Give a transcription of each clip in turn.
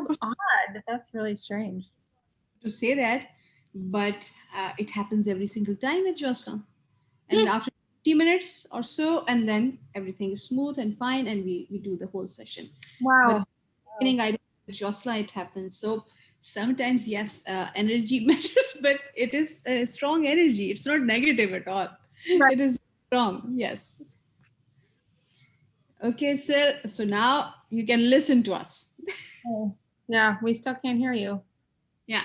odd. That's really strange. To say that, but it happens every single time with Josna. And Hmm. after 50 minutes or so, and then everything is smooth and fine, and we do the whole session. But Wow. beginning, I don't with Josla, it happens. So sometimes, yes, energy matters, but it is a strong energy. It's not negative at all. Right. It is strong, yes. Okay, so now you can listen to us. Oh. Yeah, we still can't hear you. Yeah.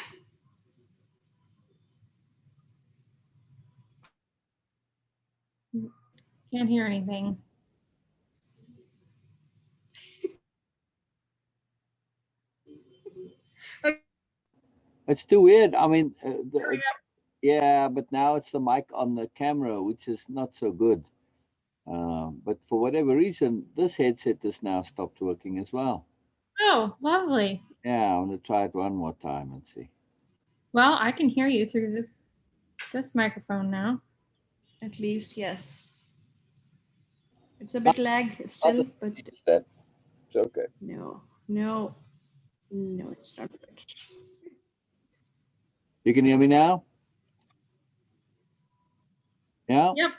Can't hear anything. It's too weird. I mean, There we go. yeah, but now it's the mic on the camera, which is not so good. But for whatever reason, this headset has now stopped working as well. Oh, lovely. Yeah, I'm gonna try it one more time and see. Well, I can hear you through this microphone now. At least, yes. It's a bit lag Not still, as but easy as that. It's okay. no, no, no, it's not good. You can hear me now? Yeah? Yep.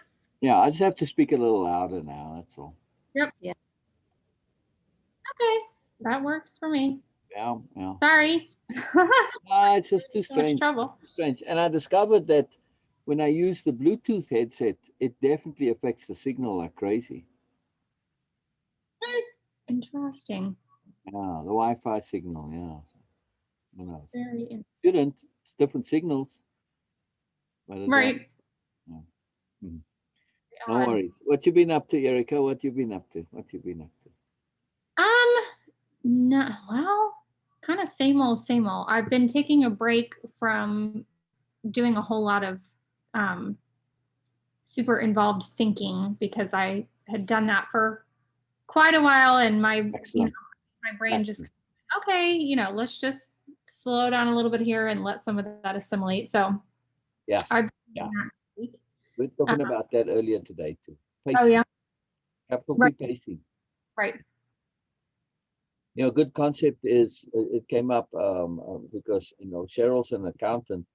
Yeah, I just have to speak a little louder now, that's all. Yep. Yeah. Okay. That works for me. Yeah, yeah. Sorry. It's just too So much strange. trouble. Too strange. And I discovered that when I use the Bluetooth headset, it definitely affects the signal like crazy. Interesting. Yeah, the Wi-Fi signal, yeah. You know, Very interesting. shouldn't. It's different signals, but it does. Right. Yeah. Mhm. No Odd. worries. What you been up to, Erica? What you been up to? What you been up to? No, well, kind of same old, same old. I've been taking a break from doing a whole lot of um, super involved thinking because I had done that for quite a while, and Excellent. my brain just, Excellent. okay, let's just slow down a little bit here and let some of that assimilate. So I've Yes. been doing Yeah. that this week. We're Uh, talking about that earlier today too. oh Pacing. yeah, Capital P right, pacing. right. A good concept is it came up because Cheryl's an accountant,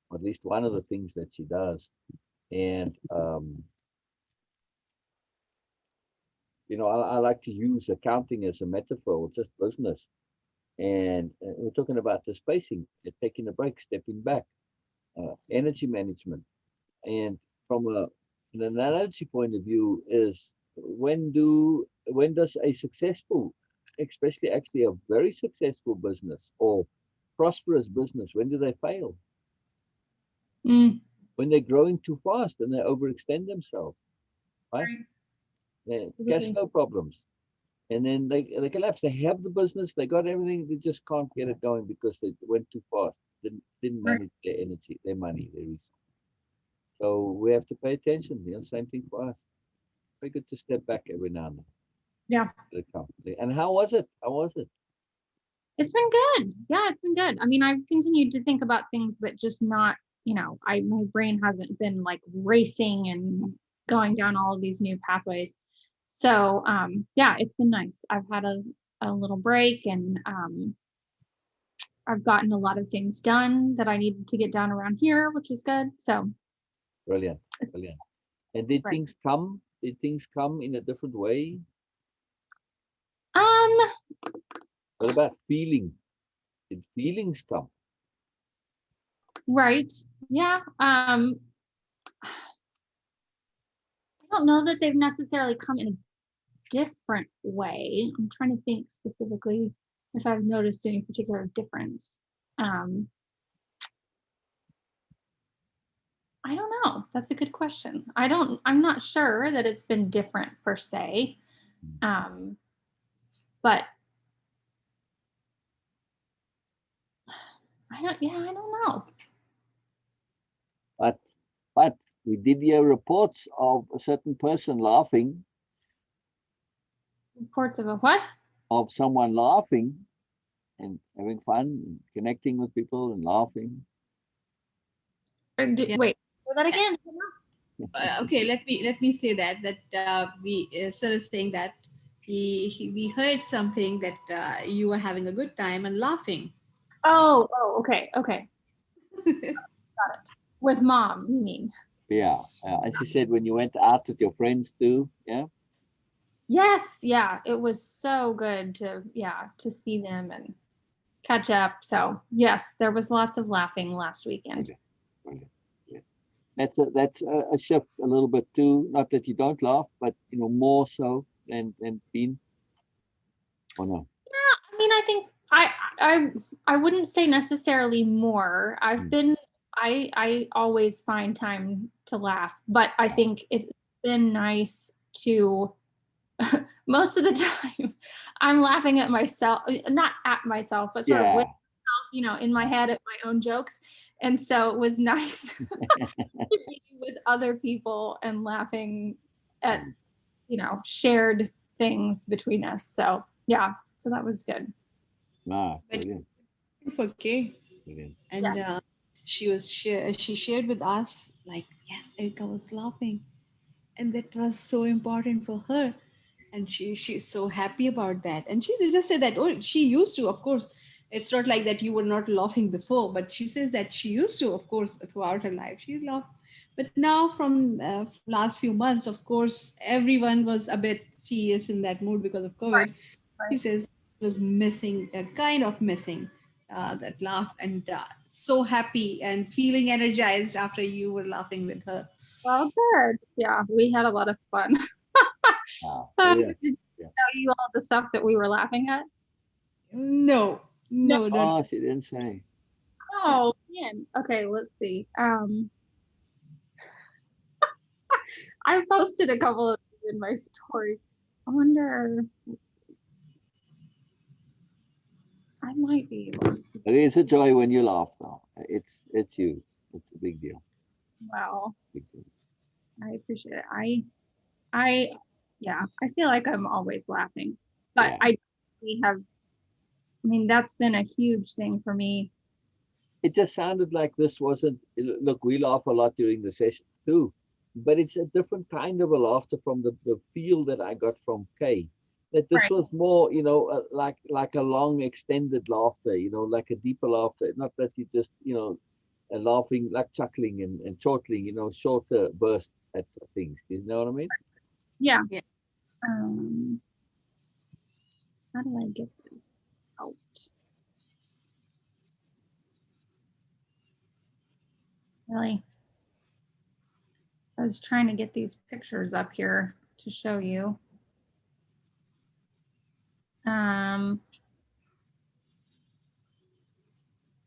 or at least one of the things that she does, and I like to use accounting as a metaphor, or just business. And we're talking about the spacing, taking a break, stepping back, energy management, and from an analogy point of view, is when does a successful, especially actually a very successful business or prosperous business, when do they fail? Mm, When they're growing too fast and they overextend themselves, right? right, Cash absolutely. flow problems. And then they collapse. They have the business, they got everything, they just can't get it going because they went too fast, didn't Right. manage their energy, their money, their resources. So we have to pay attention. Same thing for us. Very good to step back every now and then. Yeah, To the company. And how was it? How was it? it's been good. Yeah, it's been good. I mean, I've continued to think about things, but just not, my brain hasn't been like racing and going down all of these new pathways. So, yeah, it's been nice. I've had a little break, and I've gotten a lot of things done that I needed to get done around here, which is good. So Brilliant, it's brilliant. And did right. things come? Did things come in a different way? Um, What about feeling? Did feelings come? right. Yeah. I don't know that they've necessarily come in a different way. I'm trying to think specifically if I've noticed any particular difference. Um, I don't know. That's a good question. I'm not sure that it's been different per se. Um, but I don't know. But but we did hear reports of a certain person laughing, Reports of a what? of someone laughing and having fun, and connecting with people and laughing. Yeah. Wait, say that again. Okay, let me say that we Sir is saying that we heard something that you were having a good time and laughing. Oh, okay, okay. Got it. With mom, you mean? Yeah. And she said when you went out with your friends too. Yeah. Yes, yeah. It was so good to see them and catch up. So yes, there was lots of laughing last weekend. Brilliant. Brilliant. Yeah. That's a shift a little bit too. Not that you don't laugh, but more so than been or no. I mean, I think I I wouldn't say necessarily more. I've Mm. been I always find time to laugh, but I think it's been nice to most of the time I'm laughing at myself, not at myself, but sort of with Yeah. myself, in my head at my own jokes. And so it was nice to be with other people and laughing at, Mm. shared things between us. So yeah, so that was good. Ah, But brilliant. okay. Brilliant. And she shared with us like, yes, Erica was laughing, and that was so important for her, and she's so happy about that. And she just said that, oh, she used to, of course. It's not like that you were not laughing before, but she says that she used to, of course, throughout her life she laughed. But now from last few months, of course, everyone was a bit serious in that mood because of Right, COVID. She right. says it was missing, kind of missing that laugh, and so happy and feeling energized after you were laughing with her. Well, good. Yeah, we had a lot of fun. Ah, Did brilliant. she Yeah. tell you all the stuff that we were laughing at? No, No. no, no. Oh, she didn't say. Oh, man. Okay, let's see. I posted a couple of these in my story. I wonder, I might be able to see. It is a joy when you laugh, though. It's you. It's a big deal. Well, Big deal. I appreciate it. I, yeah, I feel like I'm always laughing, but Yeah. we have, I mean, that's been a huge thing for me. It just sounded like this wasn't. Look, we laugh a lot during the session too, but it's a different kind of a laughter from the feel that I got from Kay. That this Right. was more, like a long extended laughter, like a deeper laughter. Not that you just, laughing, like chuckling and chortling, shorter bursts at things. You know what I mean? Yeah. Yeah. Um, how do I get this out? Really? I was trying to get these pictures up here to show you. And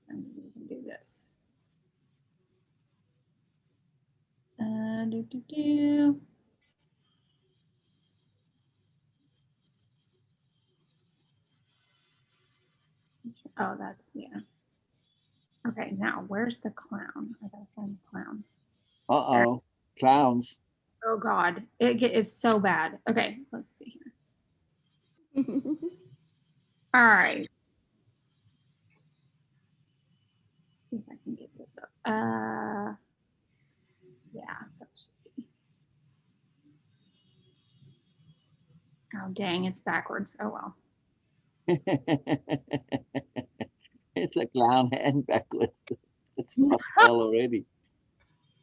we can do this. Do, do, do. Oh, that's, yeah. Okay, now where's the clown? I gotta find the clown. There. Uh-oh. Clowns. Oh God, it's so bad. Okay, let's see here. All right. See if I can get this up. Yeah, that should be. Oh dang, it's backwards. Oh well. It's a clown hand backwards. It's not well already.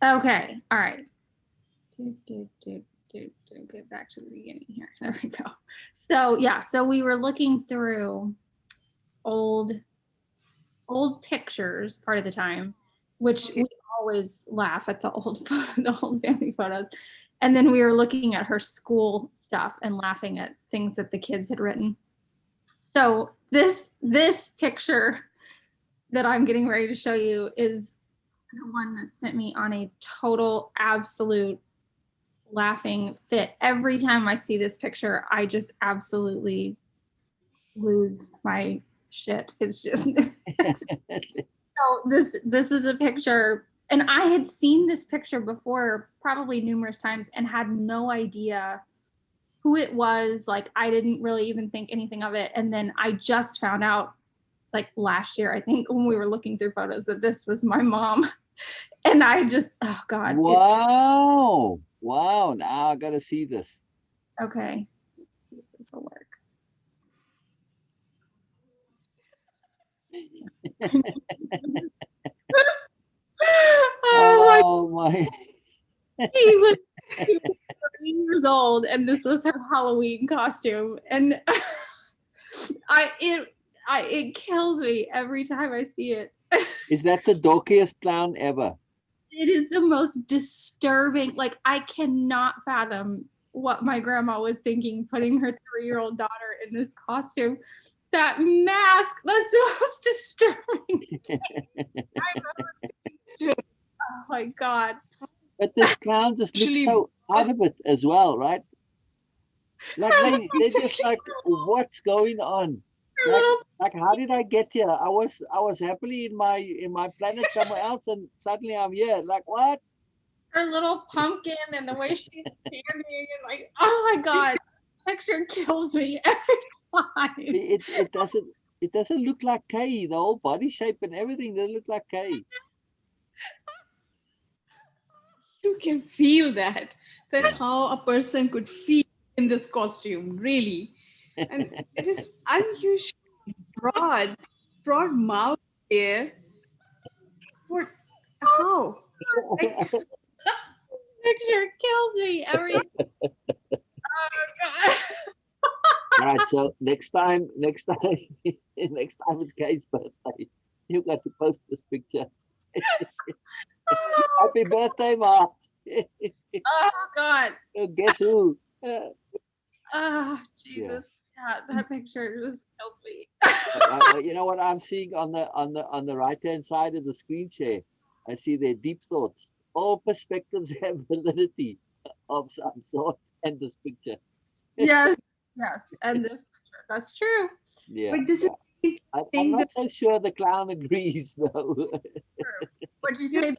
Okay, all right. Get back to the beginning here. There we go. So yeah, so we were looking through old pictures part of the time, which we always laugh at the old family photos. And then we were looking at her school stuff and laughing at things that the kids had written. So this picture that I'm getting ready to show you is the one that sent me on a total absolute laughing fit. Every time I see this picture, I just absolutely lose my shit. It's just so this is a picture, and I had seen this picture before probably numerous times and had no idea who it was. Like I didn't really even think anything of it, and then I just found out like last year, I think, when we were looking through photos, that this was my mom. And I just, oh God. Wow. Wow. Now I gotta see this. Okay. Let's see if this this will work. Oh my. She was 3 years old, and this was her Halloween costume, and it kills me every time I see it. Is that the dorkiest clown ever? It is the most disturbing. Like, I cannot fathom what my grandma was thinking putting her 3-year-old daughter in this costume. That mask, that's the most disturbing thing I've ever seen. Oh my God. But this clown just looks so out of it as well, right? Like they're just like, what's going on? Like how did I get here? I was happily in my planet somewhere else, and suddenly I'm here. Like what? Her little pumpkin and the way she's standing, and like, oh my God, this picture kills me every time. It doesn't look like Kay. The whole body shape and everything doesn't look like Kay. You can feel that how a person could feel in this costume, really. And it is unusually broad mouth there. What? How? Like, Picture kills me every time. Oh God. All right, so next time it's Kay's birthday, you got to post this picture. Happy birthday, Ma. Oh God. Guess who? Oh Jesus. Yeah, that picture just kills me. You know what I'm seeing on the right hand side of the screen share? I see their deep thoughts. All perspectives have validity of some sort, and this picture. Yes, and this picture. That's true. Yeah. but this is I'm not so sure the clown agrees, though. What'd you say?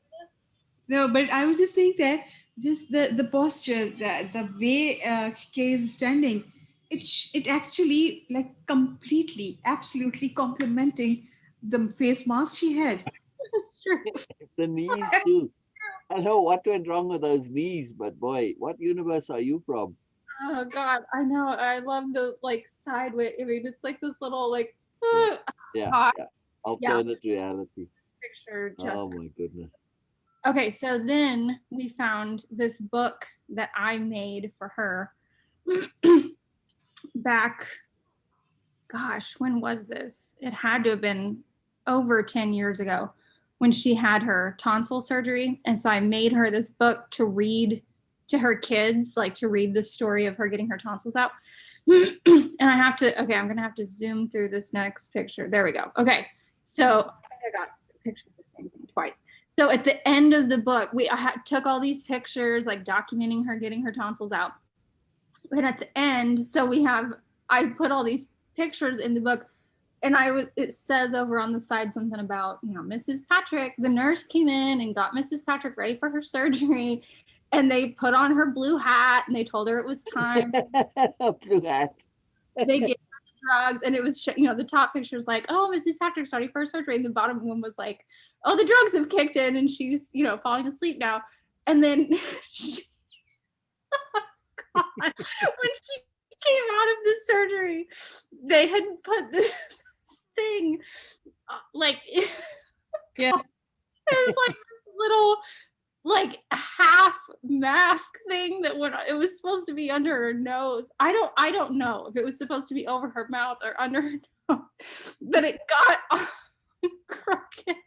no, but I was just saying that just the posture, the way Kay is standing, it actually like completely, absolutely complementing the face mask she had. That's true. The knees too. I don't know what went wrong with those knees, but boy, what universe are you from? Oh God, I know. I love the like sideways. I mean, it's like this little like Yeah. Alternate reality. picture. Just Oh my goodness. okay. So then we found this book that I made for her back. Gosh, when was this? It had to have been over 10 years ago when she had her tonsil surgery. And so I made her this book to read to her kids, like to read the story of her getting her tonsils out. And I'm going to have to zoom through this next picture. There we go. Okay. So I think I got a picture of the same thing twice. So at the end of the book, took all these pictures, like documenting her getting her tonsils out. And at the end, I put all these pictures in the book, and it says over on the side something about, Mrs. Patrick, the nurse came in and got Mrs. Patrick ready for her surgery, and they put on her blue hat and they told her it was time. Blue hat. They gave her the drugs, and it was, the top picture is like, oh, Mrs. Patrick's ready for her surgery, and the bottom one was like, oh, the drugs have kicked in and she's, falling asleep now. And then when she came out of the surgery, they had put this thing like it was like this little like half mask thing that it was supposed to be under her nose. I don't know if it was supposed to be over her mouth or under her nose, but it got crooked.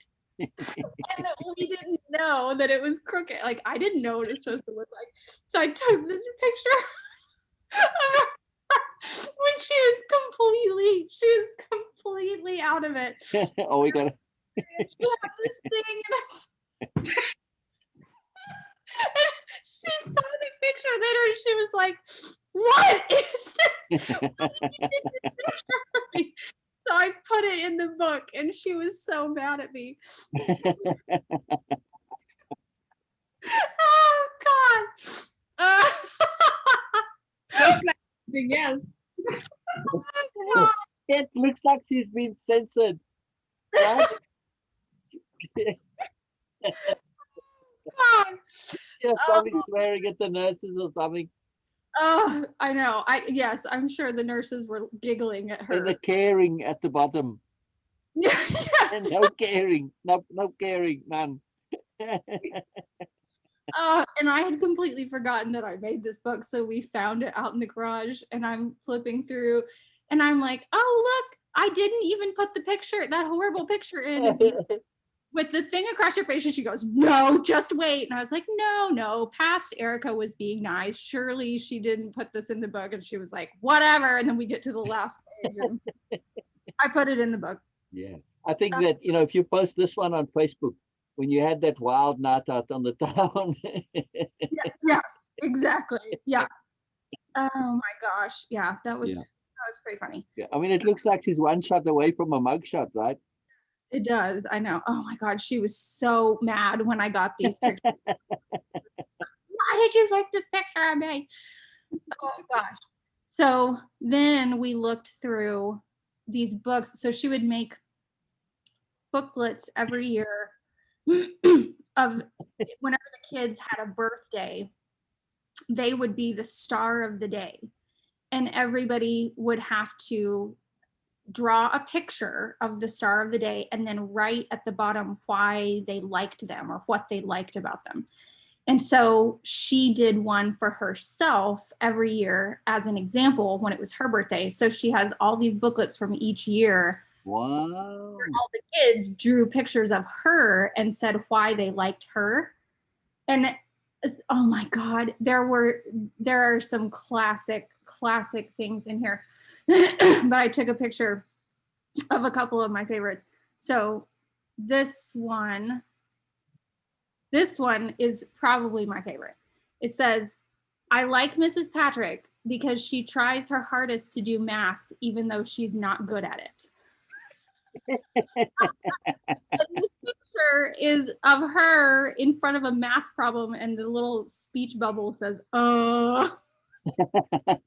And we didn't know that it was crooked. Like, I didn't know what it was supposed to look like. So I took this picture of her when she was completely out of it. Oh, we got it. She had this thing, and she saw the picture later, and she was like, "What is this? What did you do this picture of me?" So I put it in the book, and she was so mad at me. Oh God! Just like anything else. It looks like she's been censored. Right? God. Yeah, probably swearing at the nurses or something. Oh, I know. Yes, I'm sure the nurses were giggling at And the her. caring at the bottom. And Yes. no caring, no caring, none. And I had completely forgotten that I made this book. So we found it out in the garage and I'm flipping through and I'm like, oh, look, I didn't even put the picture, that horrible picture in of you with the thing across your face. And she goes, no, just wait. And I was like, no, past Erica was being nice. Surely she didn't put this in the book. And she was like, whatever. And then we get to the last page and I put it in the book. Yeah. I think that, if you post this one on Facebook, when you had that wild night out on the town. Yes, exactly. Yeah. Oh my gosh. Yeah, that was Yeah. pretty funny. Yeah. I mean, it looks like she's one shot away from a mug shot, right? It does. I know. Oh my God. She was so mad when I got these pictures. Why did you take this picture of me? Oh gosh. So then we looked through these books. So she would make booklets every year of whenever the kids had a birthday, they would be the star of the day. And everybody would have to draw a picture of the star of the day and then write at the bottom why they liked them or what they liked about them. And so she did one for herself every year as an example when it was her birthday. So she has all these booklets from each year. Wow. All the kids drew pictures of her and said why they liked her. And oh my God, there are some classic things in here. But I took a picture of a couple of my favorites. So this one is probably my favorite. It says, I like Mrs. Patrick because she tries her hardest to do math, even though she's not good at it. The picture is of her in front of a math problem, and the little speech bubble says, oh my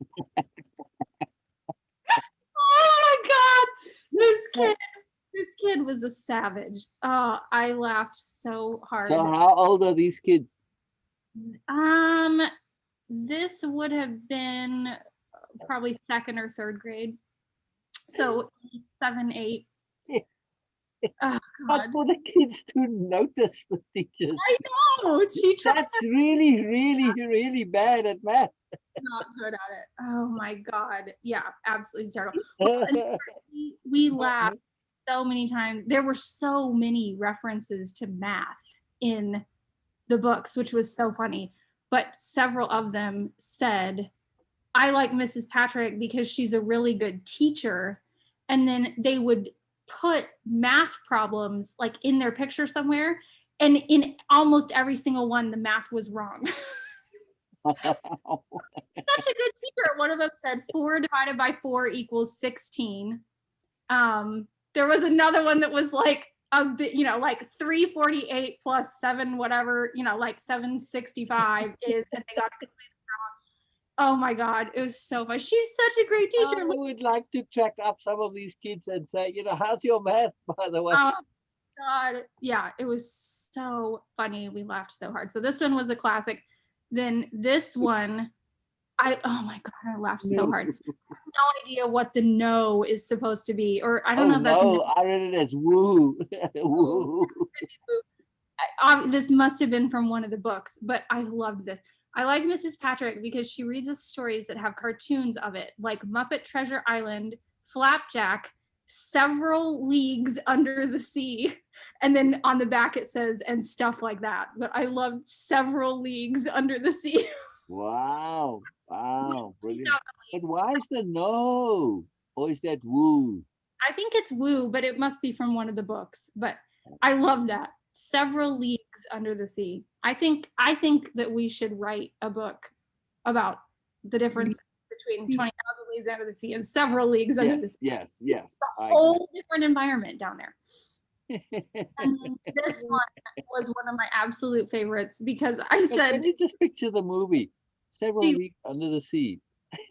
God, this kid was a savage. Oh, I laughed so hard. So how old are these kids? This would have been probably second or third grade. So 7, 8. Oh But God. for the kids to notice the teachers. I know. She tries That's really, really, really bad at math. not good at it. Oh my God. Yeah, absolutely terrible. Well, we laughed so many times. There were so many references to math in the books, which was so funny. But several of them said, I like Mrs. Patrick because she's a really good teacher. And then they would put math problems like in their picture somewhere. And in almost every single one, the math was wrong. Such a good teacher. One of them said 4 divided by 4 equals 16. There was another one that was like a bit, like 348 plus 7, whatever, like 765 is, and they got it completely wrong. Oh my God, it was so fun. She's such a great teacher. I would like to track up some of these kids and say, how's your math, by the way? Oh God, yeah, it was so funny. We laughed so hard. So this one was a classic. Then this one, oh my God, I laughed so hard. I have no idea what the no is supposed to be, or I don't know if that's no. I read it as woo. Woo. This must have been from one of the books, but I loved this. I like Mrs. Patrick because she reads us stories that have cartoons of it, like Muppet Treasure Island, Flapjack, Several Leagues Under the Sea, and then on the back it says, and stuff like that. But I loved Several Leagues Under the Sea. Wow. Brilliant. But why is the no? Or is that woo? I think it's woo, but it must be from one of the books. But I love that. Several Leagues Under the Sea. I think that we should write a book about the difference between 20,000 Leagues Under the Sea and Several Leagues Under the Sea. Yes. It's a whole different environment down there. And this one was one of my absolute favorites because I said, can you just picture the movie Several Leagues Under the Sea?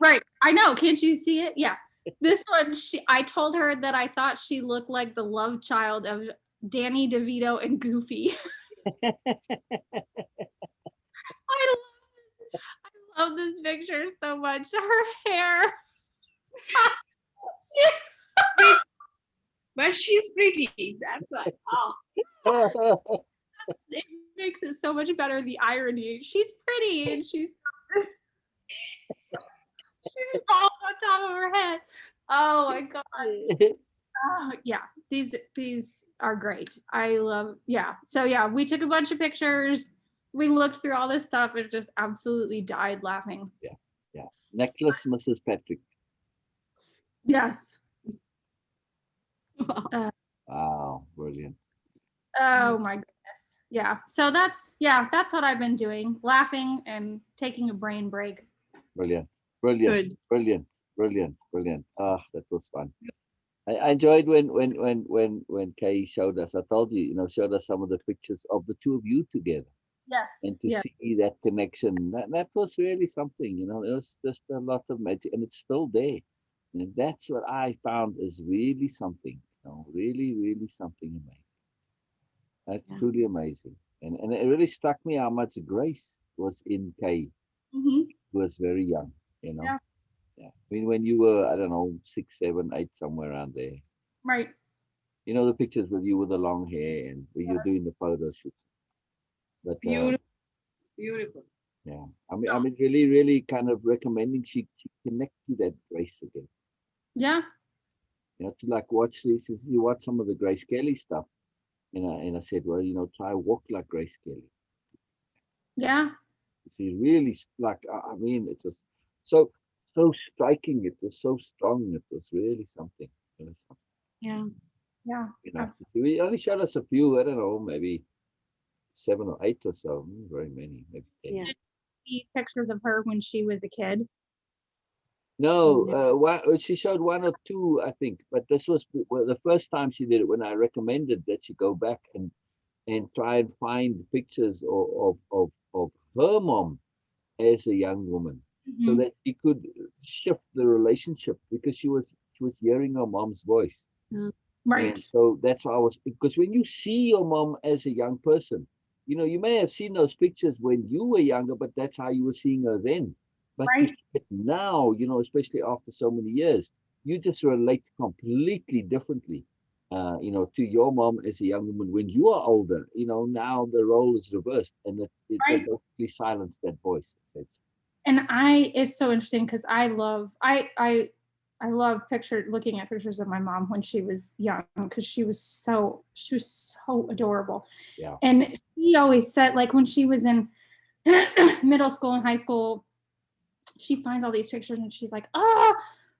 Right. I know. Can't you see it? Yeah. This one, I told her that I thought she looked like the love child of Danny DeVito and Goofy. I love this picture so much. Her hair. But she's pretty. That's why. Oh. It makes it so much better. The irony. She's pretty and she's bald on top of her head. Oh my god. Yeah, these are great. I love. Yeah. So yeah, we took a bunch of pictures. We looked through all this stuff and just absolutely died laughing. Yeah. Necklace, Mrs. Patrick. Yes. Wow, brilliant. Oh my goodness. Yeah. So that's what I've been doing. Laughing and taking a brain break. Brilliant. Good. Brilliant. Ah, that was fun. I enjoyed when Kay showed us. I told you, showed us some of the pictures of the two of you together, Yes. and to Yes. see that connection. That was really something. It was just a lot of magic, and it's still there. And that's what I found is really something. Really something amazing. That's Yeah. truly amazing. And it really struck me how much grace was in Kay. Mm-hmm. Who was very young. You know. Yeah. Yeah. I mean, when you were, I don't know, 6, 7, 8, somewhere around there. Right. The pictures with you with the long hair and where you're doing the photo shoot. But Beautiful. Beautiful. yeah, I mean, really kind of recommending she connect to that grace again. Yeah. To like watch this, you watch some of the Grace Kelly stuff, and I said, well, try walk like Grace Kelly. Yeah. She really like, I mean, it was so striking. It was so strong. It was really something. Yeah. Yeah. Absolutely. We only showed us a few. I don't know, maybe 7 or 8 or so. Not very many, maybe 10. Yeah. See pictures of her when she was a kid. No, she showed 1 or 2, I think. But this was the first time she did it when I recommended that she go back and try and find pictures of her mom as a young woman, so Mm-hmm. that she could shift the relationship because she was hearing her mom's voice. Right. And so that's why I was, because when you see your mom as a young person, you may have seen those pictures when you were younger, but that's how you were seeing her then. But to Right. see it now, especially after so many years, you just relate completely differently, to your mom as a young woman when you are older. Now the role is reversed, and they Right. basically silence that voice. And it's so interesting because I love looking at pictures of my mom when she was young because she was so adorable. Yeah. And she always said, like, when she was in middle school and high school, she finds all these pictures and she's like, oh,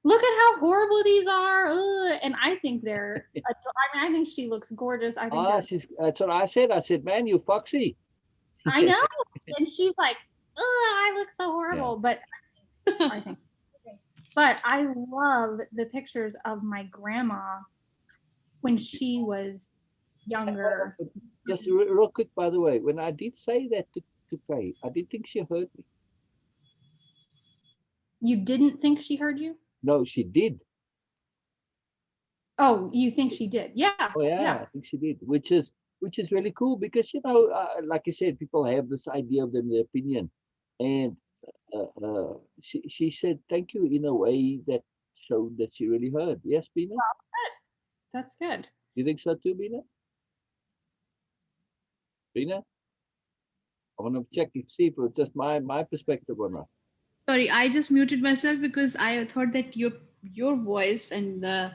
look at how horrible these are. Ugh. And I think I think she looks gorgeous. I think That's what I said. I said, man, you foxy. I know. And she's like, oh, I look so horrible. But I think but I love the pictures of my grandma when she was younger. Just real quick, by the way, when I did say that to Kay, I did think she heard me. You didn't think she heard you? No, she did. Oh, you think she did? Yeah. Oh yeah, Yeah. I think she did, which is really cool because like you said, people have this idea of them, their opinion, and she said thank you in a way that showed that she really heard. Yes, Beena, That's good. you think so too, Beena? Beena, I want to check and see if it's just my perspective or not. Sorry, I just muted myself because I thought that your voice and the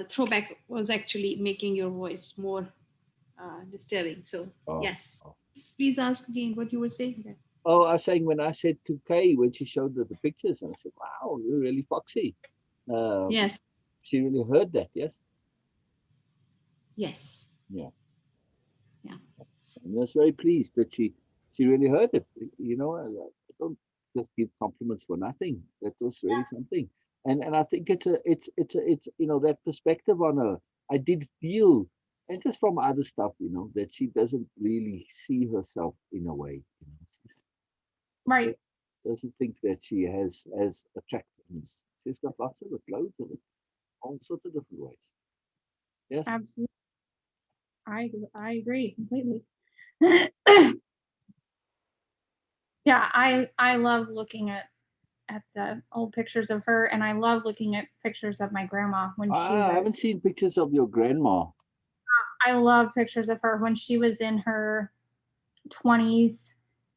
throwback was actually making your voice more disturbing. So Oh, yes, oh. please ask again what you were saying there. Oh, I was saying when I said to Kay when she showed the pictures, and I said, "Wow, you're really foxy." Um, Yes, she really heard that, yes? yes, Yeah. yeah, And I was very pleased that she really heard it. I don't just give compliments for nothing. That was really something. And I think it's that perspective on her. I did feel, and just from other stuff, that she doesn't really see herself in a way. She Right. doesn't think that she has attractiveness. She's got lots of it, loads of it, all sorts of different ways. Yes. Absolutely. I agree completely. Yeah, I love looking at the old pictures of her, and I love looking at pictures of my grandma when she I was. haven't seen pictures of your grandma. I love pictures of her when she was in her 20s.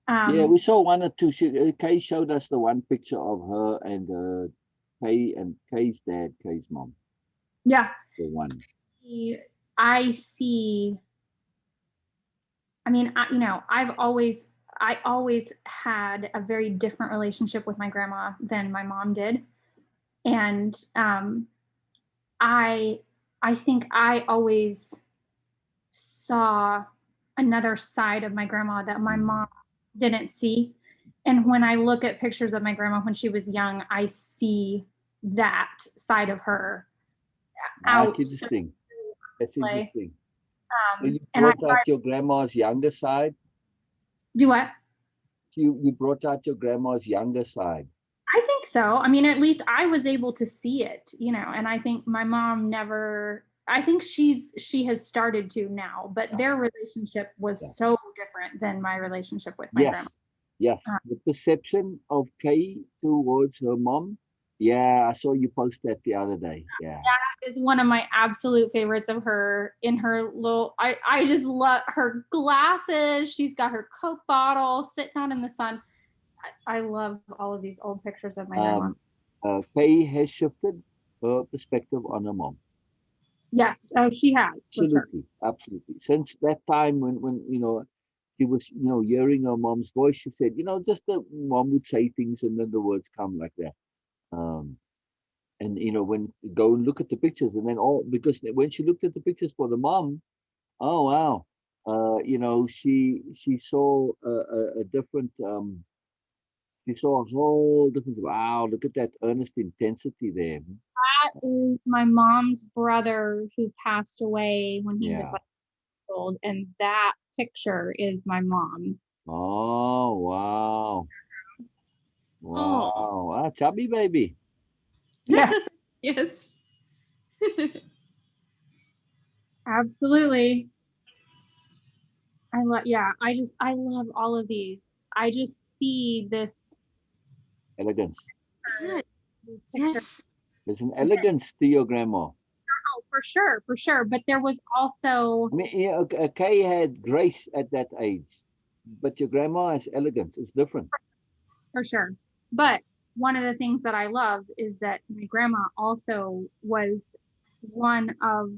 Yeah, we saw one or two. Kay showed us the one picture of her and Kay's dad, Kay's mom. Yeah, The one. I see. I mean, I always had a very different relationship with my grandma than my mom did, and I I think I always saw another side of my grandma that my mom didn't see. And when I look at pictures of my grandma when she was young, I see that side of her That's out. So interesting. That's display. interesting. So you And brought out your grandma's younger side. do what? You brought out your grandma's younger side. I think so. I mean, at least I was able to see it, and I think my mom never. I think she has started to now, but their relationship was Yeah. so different than my relationship with my grandma. Yes. The perception of Kay towards her mom. Yeah, I saw you post that the other day. Yeah. That is one of my absolute favorites of her in her little. I just love her glasses. She's got her Coke bottle sitting out in the sun. I love all of these old pictures of my grandma. Kay has shifted her perspective on her mom. Yes, oh, she has for sure. Absolutely, absolutely. Since that time when she was hearing her mom's voice, she said, just the mom would say things and then the words come like that. Um, and when you go and look at the pictures, and then because when she looked at the pictures for the mom, oh wow, she saw a different she saw a whole different. Wow, look at that earnest intensity there. That is my mom's brother who passed away when he was Yeah. like old, and that picture is my mom. Oh wow. Oh, Wow. Ah, chubby baby. Yeah, yes. absolutely. I love all of these. I just see Elegance. Yeah, these pictures. yes. There's an elegance to your grandma. Oh, for sure. But there was also I mean, Kay had grace at that age, but your grandma has elegance. It's different. for sure. But one of the things that I love is that my grandma also was one of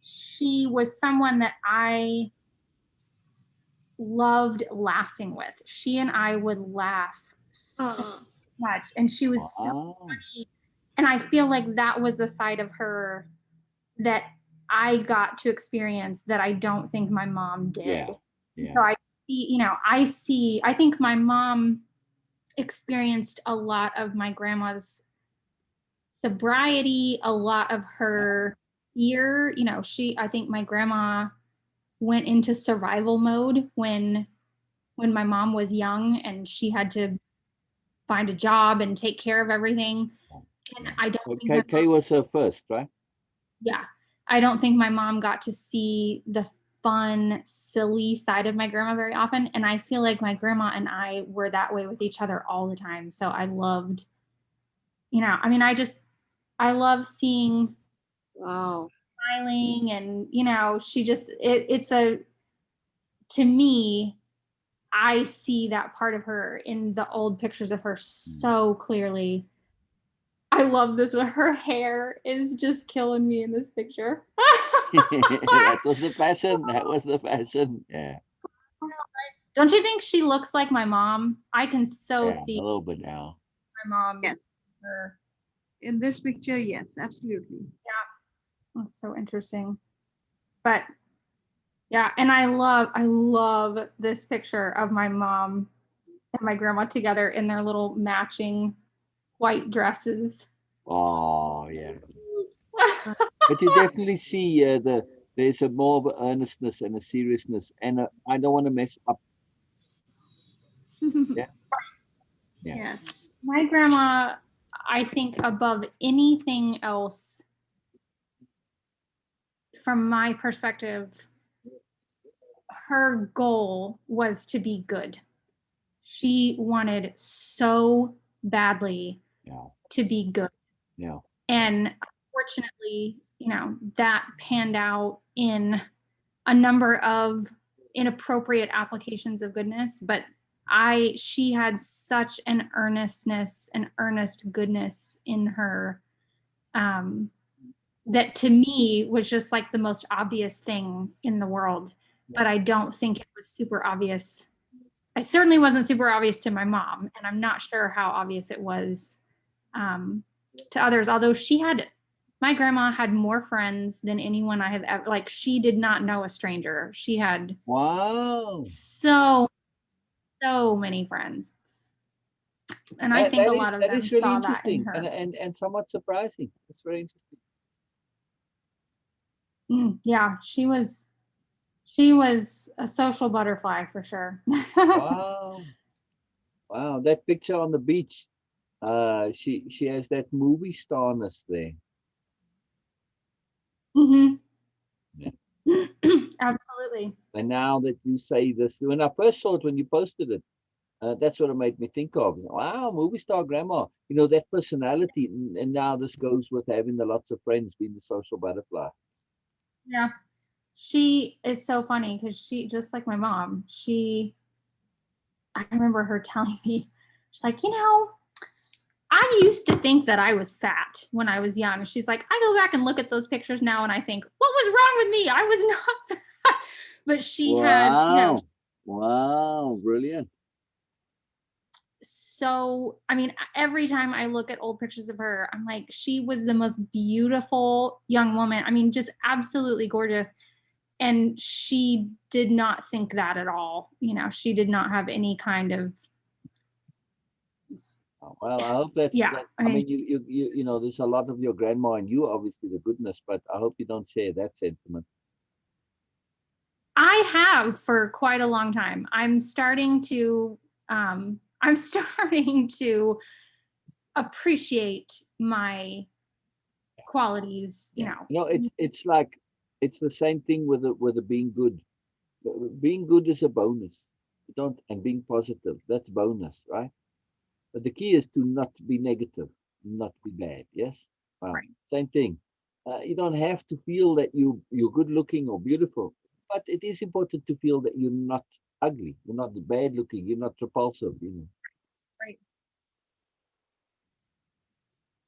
she was someone that I loved laughing with. She and I would laugh so Uh, much, and she was so Ah, funny. And I feel like that was a side of her that I got to experience that I don't think my mom did. yeah, yeah. So I think my mom experienced a lot of my grandma's sobriety, a lot of her fear. I think my grandma went into survival mode when my mom was young and she had to find a job and take care of everything. And I don't think my Kay was her first, right? yeah, I don't think my mom got to see the fun, silly side of my grandma very often. And I feel like my grandma and I were that way with each other all the time. So I loved, I mean, I love seeing wow. smiling and, to me, I see that part of her in the old pictures of her so clearly. I love this. Her hair is just killing me in this picture. That was the fashion. That was the fashion. Yeah, Don't you think she looks like my mom? I can so yeah. A see little bit now. my mom. Yes. Her. In this picture, yes, absolutely. Yeah, that's so interesting. But yeah, and I love this picture of my mom and my grandma together in their little matching white dresses. Oh, yeah. But you definitely see there's a more of an earnestness and a seriousness, and I don't want to mess up. Yeah, yeah. Yes. My grandma, I think above anything else, from my perspective, her goal was to be good. She wanted so badly to be good. Yeah. And unfortunately, that panned out in a number of inappropriate applications of goodness, but she had such an earnestness and earnest goodness in her, that to me was just like the most obvious thing in the world. But I don't think it was super obvious. I certainly wasn't super obvious to my mom, and I'm not sure how obvious it was to others. Although my grandma had more friends than anyone I have ever, like, she did not know a stranger. She had so many friends. And I think a lot of them really saw that in interesting her. and somewhat surprising. It's very interesting. Yeah, she was a social butterfly for sure. Wow. Wow, that picture on the beach. She has that movie starness there. Mm-hmm. Yeah. Absolutely. And now that you say this, when I first saw it, when you posted it, that's what it made me think of. Wow, movie star grandma. That personality. And now this goes with having the lots of friends, being the social butterfly. Yeah. She is so funny because she, just like my mom, I remember her telling me, she's like, I used to think that I was fat when I was young. She's like, I go back and look at those pictures now and I think, what was wrong with me? I was not fat. But she had, Wow, brilliant. So, I mean, every time I look at old pictures of her, I'm like, she was the most beautiful young woman. I mean, just absolutely gorgeous. And she did not think that at all. She did not have any kind of. Well, I hope that's. Yeah. I mean, you there's a lot of your grandma and you, obviously, the goodness, but I hope you don't share that sentiment. I have for quite a long time. I'm starting to appreciate my qualities, It's like, it's the same thing with the being good. Being good is a bonus. And being positive, that's bonus, right? But the key is to not be negative, not be bad. Yes. Right. Same thing. You don't have to feel that you're good looking or beautiful, but it is important to feel that you're not ugly, you're not bad looking, you're not repulsive. Right.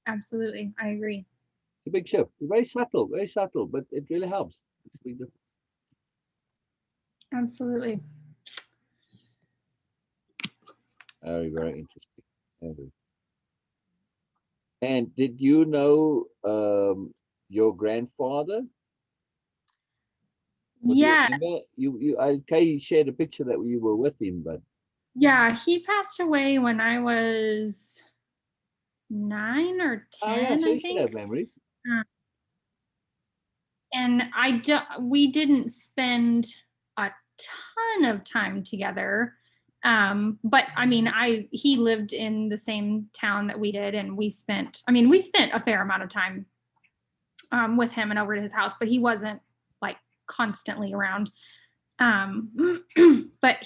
Absolutely, I agree. It's a big shift. Very subtle, but it really helps. It's a big difference. Absolutely. Very, very interesting. And did you know your grandfather? Yeah. You shared a picture that you were with him, but yeah, he passed away when I was 9 or 10. Oh yeah, so you I think. should have memories. And we didn't spend a ton of time together. But I mean, he lived in the same town that we did, and we spent a fair amount of time with him and over to his house, but he wasn't like constantly around. But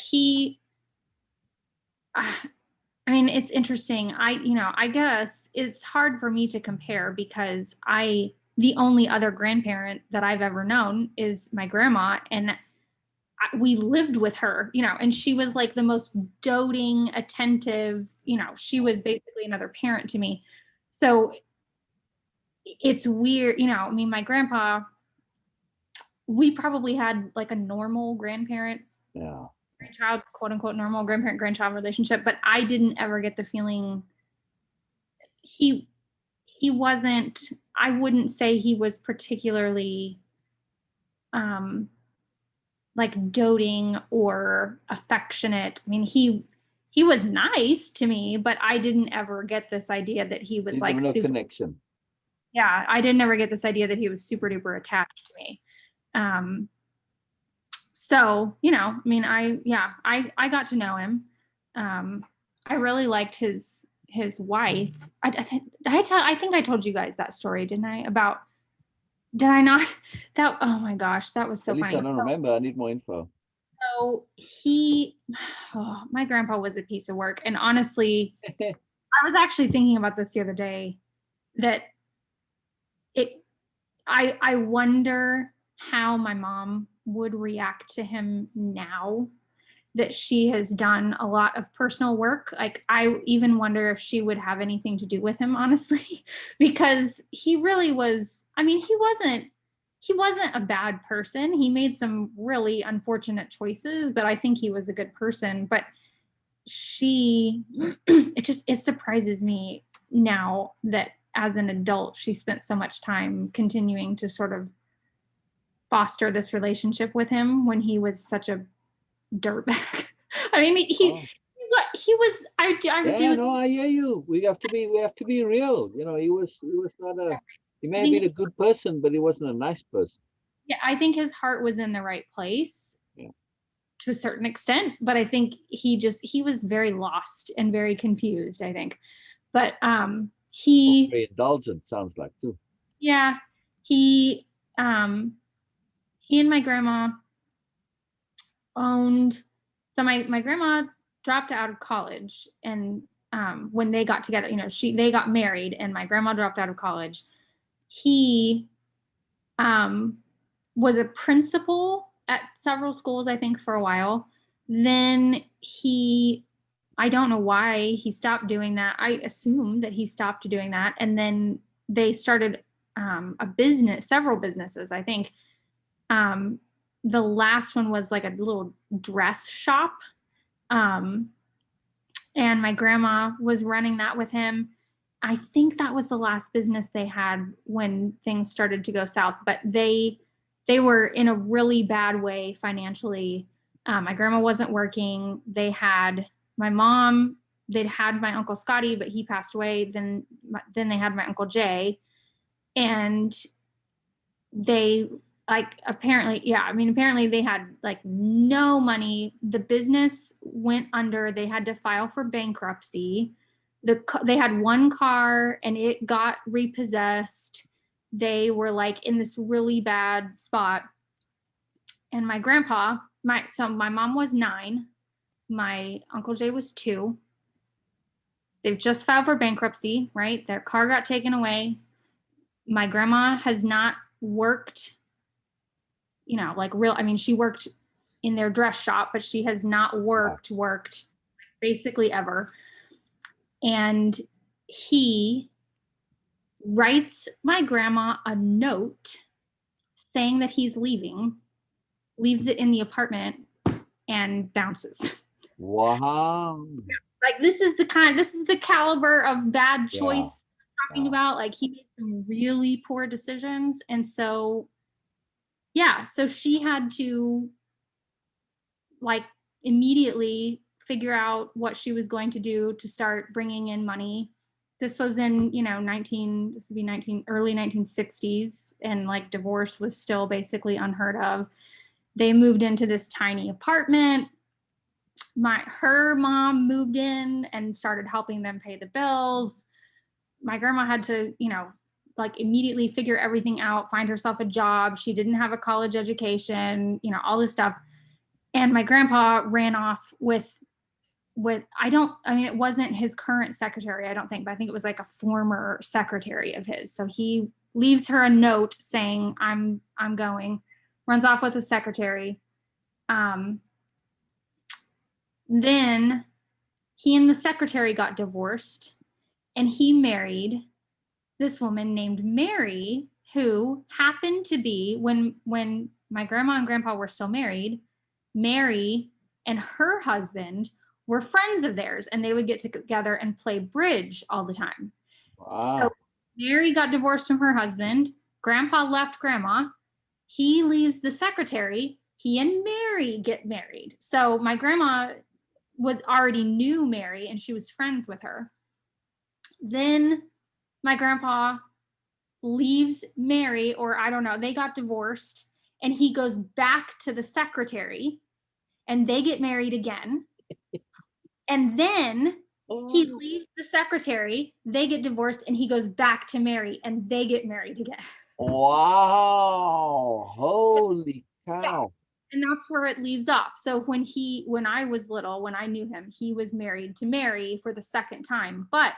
I mean, it's interesting. I guess it's hard for me to compare because the only other grandparent that I've ever known is my grandma, and we lived with her, and she was like the most doting, attentive, she was basically another parent to me. So it's weird, I mean, my grandpa, we probably had like a normal grandparent, grandchild, quote unquote, normal grandparent grandchild relationship, but I didn't ever get the feeling he wasn't, I wouldn't say he was particularly like doting or affectionate. I mean, he was nice to me, but I didn't ever get this idea that he was like no super connection. Yeah, I didn't ever get this idea that he was super duper attached to me. So, I mean, I got to know him. I really liked his wife. I think I told you guys that story, didn't I? Did I not? Oh my gosh, that was so At least funny. I don't remember. I need more info. So my grandpa was a piece of work. And honestly, I was actually thinking about this the other day that I wonder how my mom would react to him now that she has done a lot of personal work. Like, I even wonder if she would have anything to do with him, honestly, because he really was, I mean, he wasn't a bad person. He made some really unfortunate choices, but I think he was a good person. But it surprises me now that as an adult, she spent so much time continuing to sort of foster this relationship with him when he was such a dirtbag. I mean, he was. I Yeah, do. no, I hear you. We have to be real. You know, he was not he I may have think, been a good person, but he wasn't a nice person. yeah, I think his heart was in the right place Yeah. to a certain extent, but I think he was very lost and very confused, I think. But Very indulgent, sounds like too. yeah, he um he and my grandma owned, so my grandma dropped out of college, and when they got together, they got married and my grandma dropped out of college. He um was a principal at several schools, I think, for a while. Then I don't know why he stopped doing that. I assume that he stopped doing that. And then they started several businesses, I think. Um, the last one was like a little dress shop. Um, and my grandma was running that with him. I think that was the last business they had when things started to go south, but they were in a really bad way financially. My grandma wasn't working. They had my mom. They'd had my uncle Scotty, but he passed away. Then they had my uncle Jay, and they apparently they had like no money. The business went under. They had to file for bankruptcy. They had one car and it got repossessed. They were like in this really bad spot. And my grandpa, my mom was 9, my uncle Jay was 2. They've just filed for bankruptcy, right? Their car got taken away. My grandma has not worked, like real. I mean, she worked in their dress shop, but she has not worked basically ever. And he writes my grandma a note saying that he's leaving, leaves it in the apartment, and bounces. Wow. Like, this is the caliber of bad choice I'm talking about. Like, he made some really poor decisions. And so, yeah, so she had to like immediately figure out what she was going to do to start bringing in money. This was in, this would be early 1960s, and like divorce was still basically unheard of. They moved into this tiny apartment. Her mom moved in and started helping them pay the bills. My grandma had to, like immediately figure everything out, find herself a job. She didn't have a college education, all this stuff. And my grandpa ran off with it wasn't his current secretary, I don't think, but I think it was like a former secretary of his. So he leaves her a note saying, I'm going, runs off with the secretary. Then he and the secretary got divorced, and he married this woman named Mary, who happened to be, when my grandma and grandpa were still married, Mary and her husband were friends of theirs, and they would get together and play bridge all the time. Wow. So Mary got divorced from her husband. Grandpa left grandma. He leaves the secretary. He and Mary get married. So my grandma already knew Mary, and she was friends with her. Then my grandpa leaves Mary, or I don't know, they got divorced, and he goes back to the secretary, and they get married again. And then he leaves the secretary, they get divorced, and he goes back to Mary, and they get married again. Wow. Holy cow. And where it leaves off. So when I was little, when I knew him, he was married to Mary for the second time. But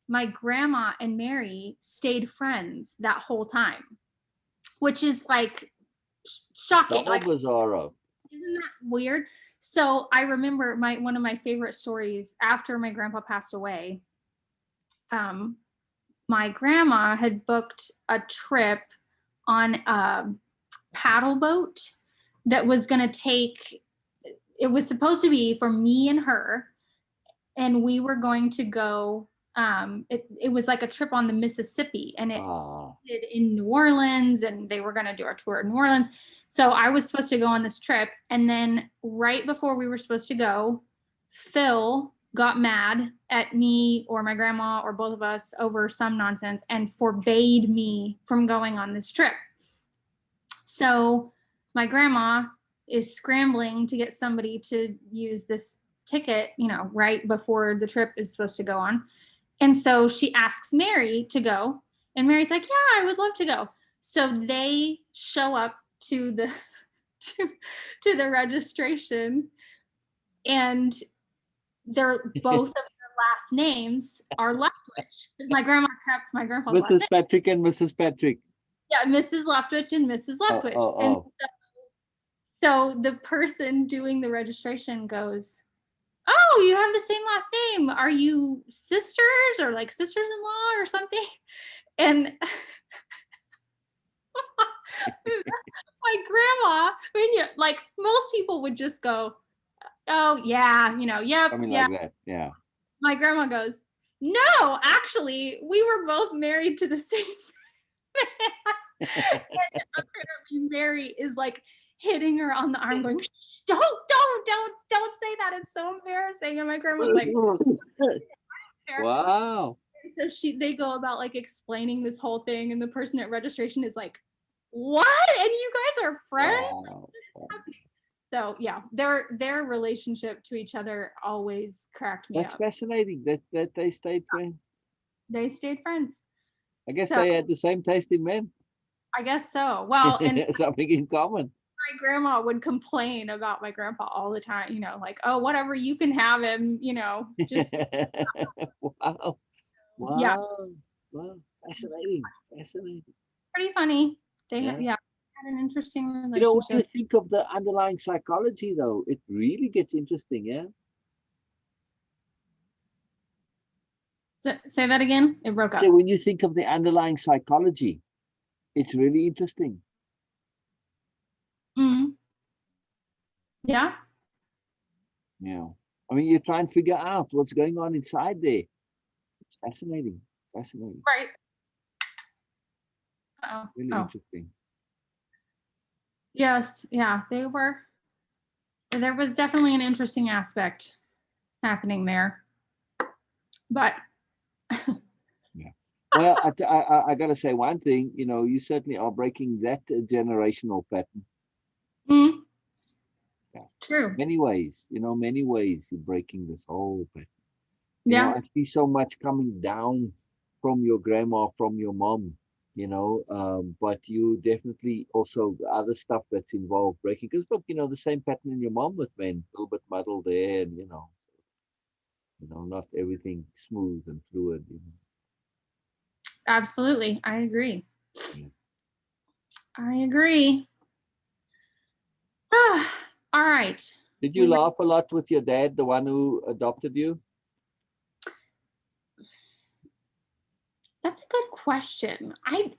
my grandma and Mary stayed friends that whole time, which is like shocking. Double Like, bizarro. isn't that weird? So I remember one of my favorite stories after my grandpa passed away. My grandma had booked a trip on a paddle boat that was going to take, it was supposed to be for me and her, and we were going to go, it was like a trip on the Mississippi, and it did in New Orleans, and they were going to do our tour in New Orleans. So I was supposed to go on this trip, and then right before we were supposed to go, Phil got mad at me or my grandma or both of us over some nonsense and forbade me from going on this trip. So my grandma is scrambling to get somebody to use this ticket, right before the trip is supposed to go on. And so she asks Mary to go, and Mary's like, yeah, I would love to go. So they show up to the to the registration, and they're both of their last names are Leftwich, because my grandma kept my grandpa's last name. Mrs. Patrick and Mrs. Patrick. Yeah, Mrs. Leftwich and Mrs. Leftwich. And so the person doing the registration goes, oh, you have the same last name. Are you sisters or like sisters-in-law or something? And my grandma, like most people would just go, oh yeah, yep. Something like that, yeah. My grandma goes, no, actually, we were both married to the same man. And apparently Mary is like hitting her on the arm going, don't say that. It's so embarrassing. And my grandma's like, wow. And so they go about like explaining this whole thing, and the person at registration is like, what? And you guys are friends? Wow. So yeah, their relationship to each other always cracked me That's up. fascinating that they stayed friends. They stayed friends. I guess they had the same taste in men. I guess so. Well, and something in common. My grandma would complain about my grandpa all the time, like, oh, whatever, you can have him, just. Wow. Yeah. Wow. Fascinating. Pretty funny. They had an interesting relationship. When you think of the underlying psychology, though, it really gets interesting, yeah? Say that again? It broke up. So when you think of the underlying psychology, it's really interesting. Mm-hmm. Yeah. Yeah. I mean, you try and figure out what's going on inside there. It's fascinating. Right. Uh-oh. Really interesting. Yes. Yeah. There was definitely an interesting aspect happening there. But. Yeah. Well, I got to say one thing, you certainly are breaking that generational pattern. Mm. Yeah. True. Many ways you're breaking this whole pattern. Yeah. I see so much coming down from your grandma, from your mom, but you definitely also other stuff that's involved breaking. Because look, the same pattern in your mom with men, a little bit muddled there, and not everything smooth and fluid. Absolutely, I agree. Yeah. I agree. All right. Did you laugh a lot with your dad, the one who adopted you? That's a good question. Do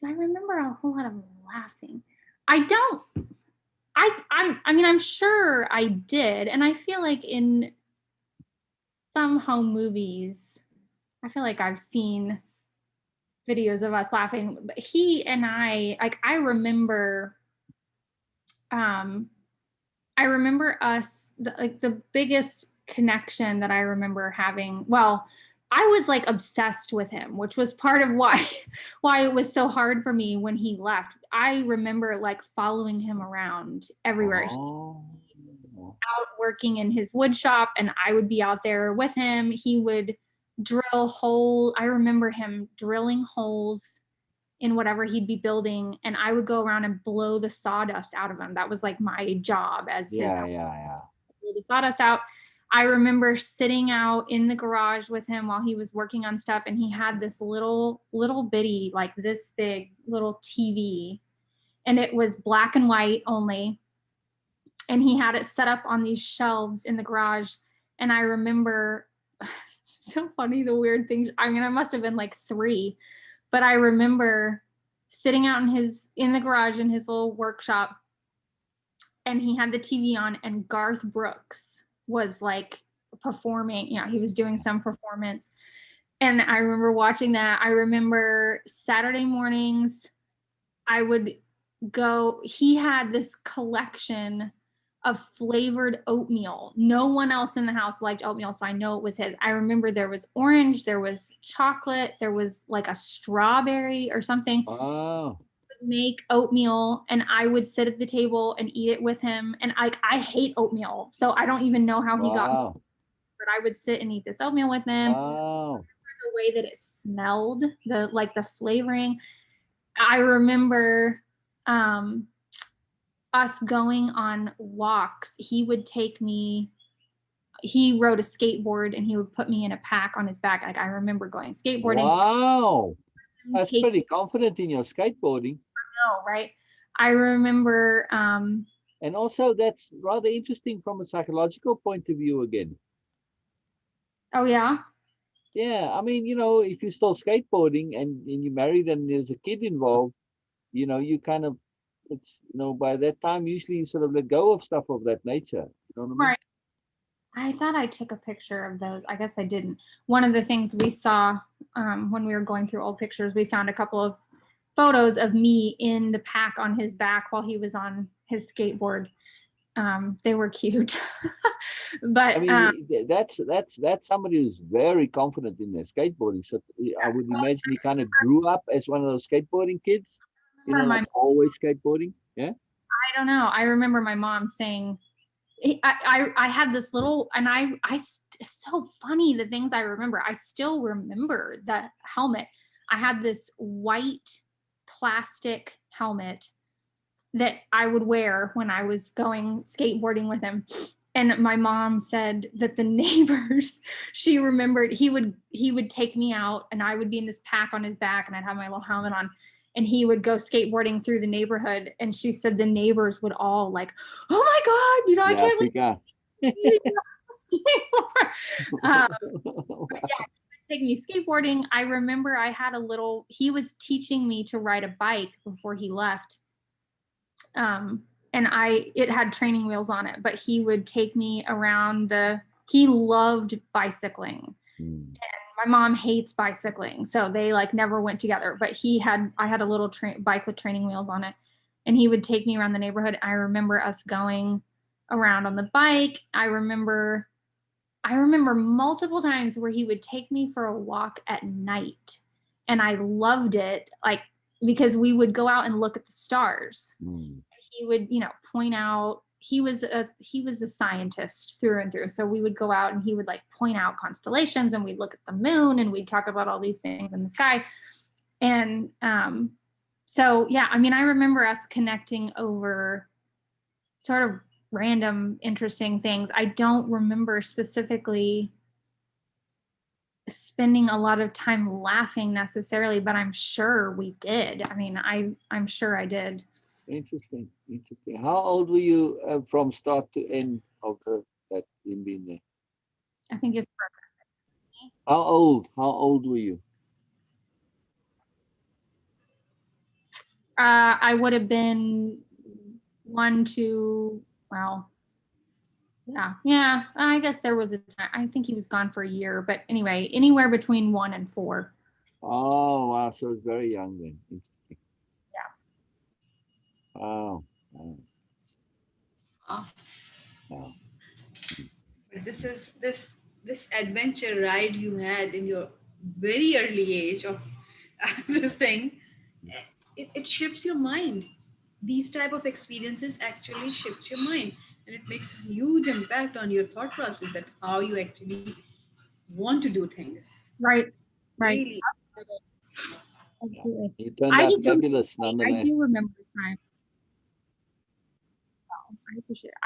I remember a whole lot of laughing? I don't. I'm sure I did, and I feel like in some home movies, I feel like I've seen videos of us laughing. But he and I remember. I remember us, the biggest connection that I remember having. Well, I was like obsessed with him, which was part of why it was so hard for me when he left. I remember like following him around everywhere. Oh. Out working in his wood shop, and I would be out there with him. He would drill holes. I remember him drilling holes in whatever he'd be building, and I would go around and blow the sawdust out of him. That was like my job as his helper. Blow the sawdust out. I remember sitting out in the garage with him while he was working on stuff, and he had this little bitty, like this big little TV, and it was black and white only, and he had it set up on these shelves in the garage. And I remember so funny, the weird things. I mean, I must have been like 3, but I remember sitting out in the garage in his little workshop, and he had the TV on, and Garth Brooks was like performing, he was doing some performance. And I remember watching that. I remember Saturday mornings, I would go, he had this collection of flavored oatmeal. No one else in the house liked oatmeal, so I know it was his. I remember there was orange, there was chocolate, there was like a strawberry or something. Oh. Make oatmeal, and I would sit at the table and eat it with him. And I hate oatmeal, so I don't even know how he got me, but I would sit and eat this oatmeal with him. The way that it smelled, the flavoring. I remember us going on walks. He would take me, he rode a skateboard, and he would put me in a pack on his back. Like, I remember going skateboarding. Wow. That's pretty confident in your skateboarding. I know, right? I remember. And also, that's rather interesting from a psychological point of view again. Oh, yeah? Yeah. I mean, if you're still skateboarding and you're married and there's a kid involved, you kind of, it's, by that time, usually you sort of let go of stuff of that nature. You know what I mean? Right. I thought I took a picture of those. I guess I didn't. One of the things we saw when we were going through old pictures, we found a couple of photos of me in the pack on his back while he was on his skateboard. They were cute. But I mean, that's somebody who's very confident in their skateboarding. So I would imagine he kind of grew up as one of those skateboarding kids, like always skateboarding. Yeah. I don't know. I remember my mom saying, I had this little, and it's so funny, the things I remember. I still remember the helmet. I had this white plastic helmet that I would wear when I was going skateboarding with him. And my mom said that the neighbors, she remembered, he would take me out, and I would be in this pack on his back, and I'd have my little helmet on, and he would go skateboarding through the neighborhood. And she said the neighbors would all like, oh my God, I can't believe take me skateboarding. I remember I had he was teaching me to ride a bike before he left. And it had training wheels on it, but he would take me around he loved bicycling. And my mom hates bicycling, so they never went together, but I had a little bike with training wheels on it, and he would take me around the neighborhood. I remember us going around on the bike. I remember multiple times where he would take me for a walk at night, and I loved it, because we would go out and look at the stars. He would, point out, he was a scientist through and through. So we would go out and he would point out constellations, and we'd look at the moon, and we'd talk about all these things in the sky. And so, yeah, I mean, I remember us connecting over sort of random, interesting things. I don't remember specifically spending a lot of time laughing necessarily, but I'm sure we did. I mean, I'm sure I did. Interesting. How old were you from start to end of that in being there? I think it's. How old were you? I would have been 1, 2. Well, yeah. I guess there was a time. I think he was gone for a year, but anyway, anywhere between 1 and 4. Oh wow! So it's very young then. Interesting. Yeah. Wow. Wow. But this adventure ride you had in your very early age of this thing, it shifts your mind. These type of experiences actually shift your mind, and it makes a huge impact on your thought process, that how you actually want to do things. Right. Really. Absolutely. You turned I out just fabulous I nonetheless. do remember time. I appreciate it.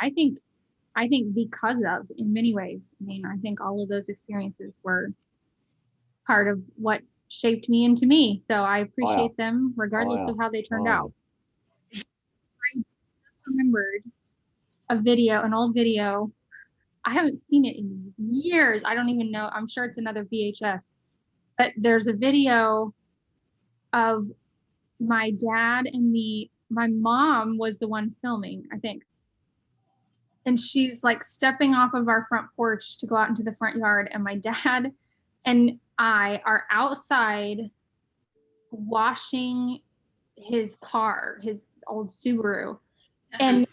I think because of, in many ways, I mean, I think all of those experiences were part of what shaped me into me. So I Oh, yeah. appreciate them Oh, regardless yeah. of how they turned Oh, out. I just remembered a video, an old video. I haven't seen it in years. I don't even know. I'm sure it's another VHS. But there's a video of my dad and me. My mom was the one filming, I think. And she's like stepping off of our front porch to go out into the front yard. And my dad and I are outside washing his car, his old Subaru. And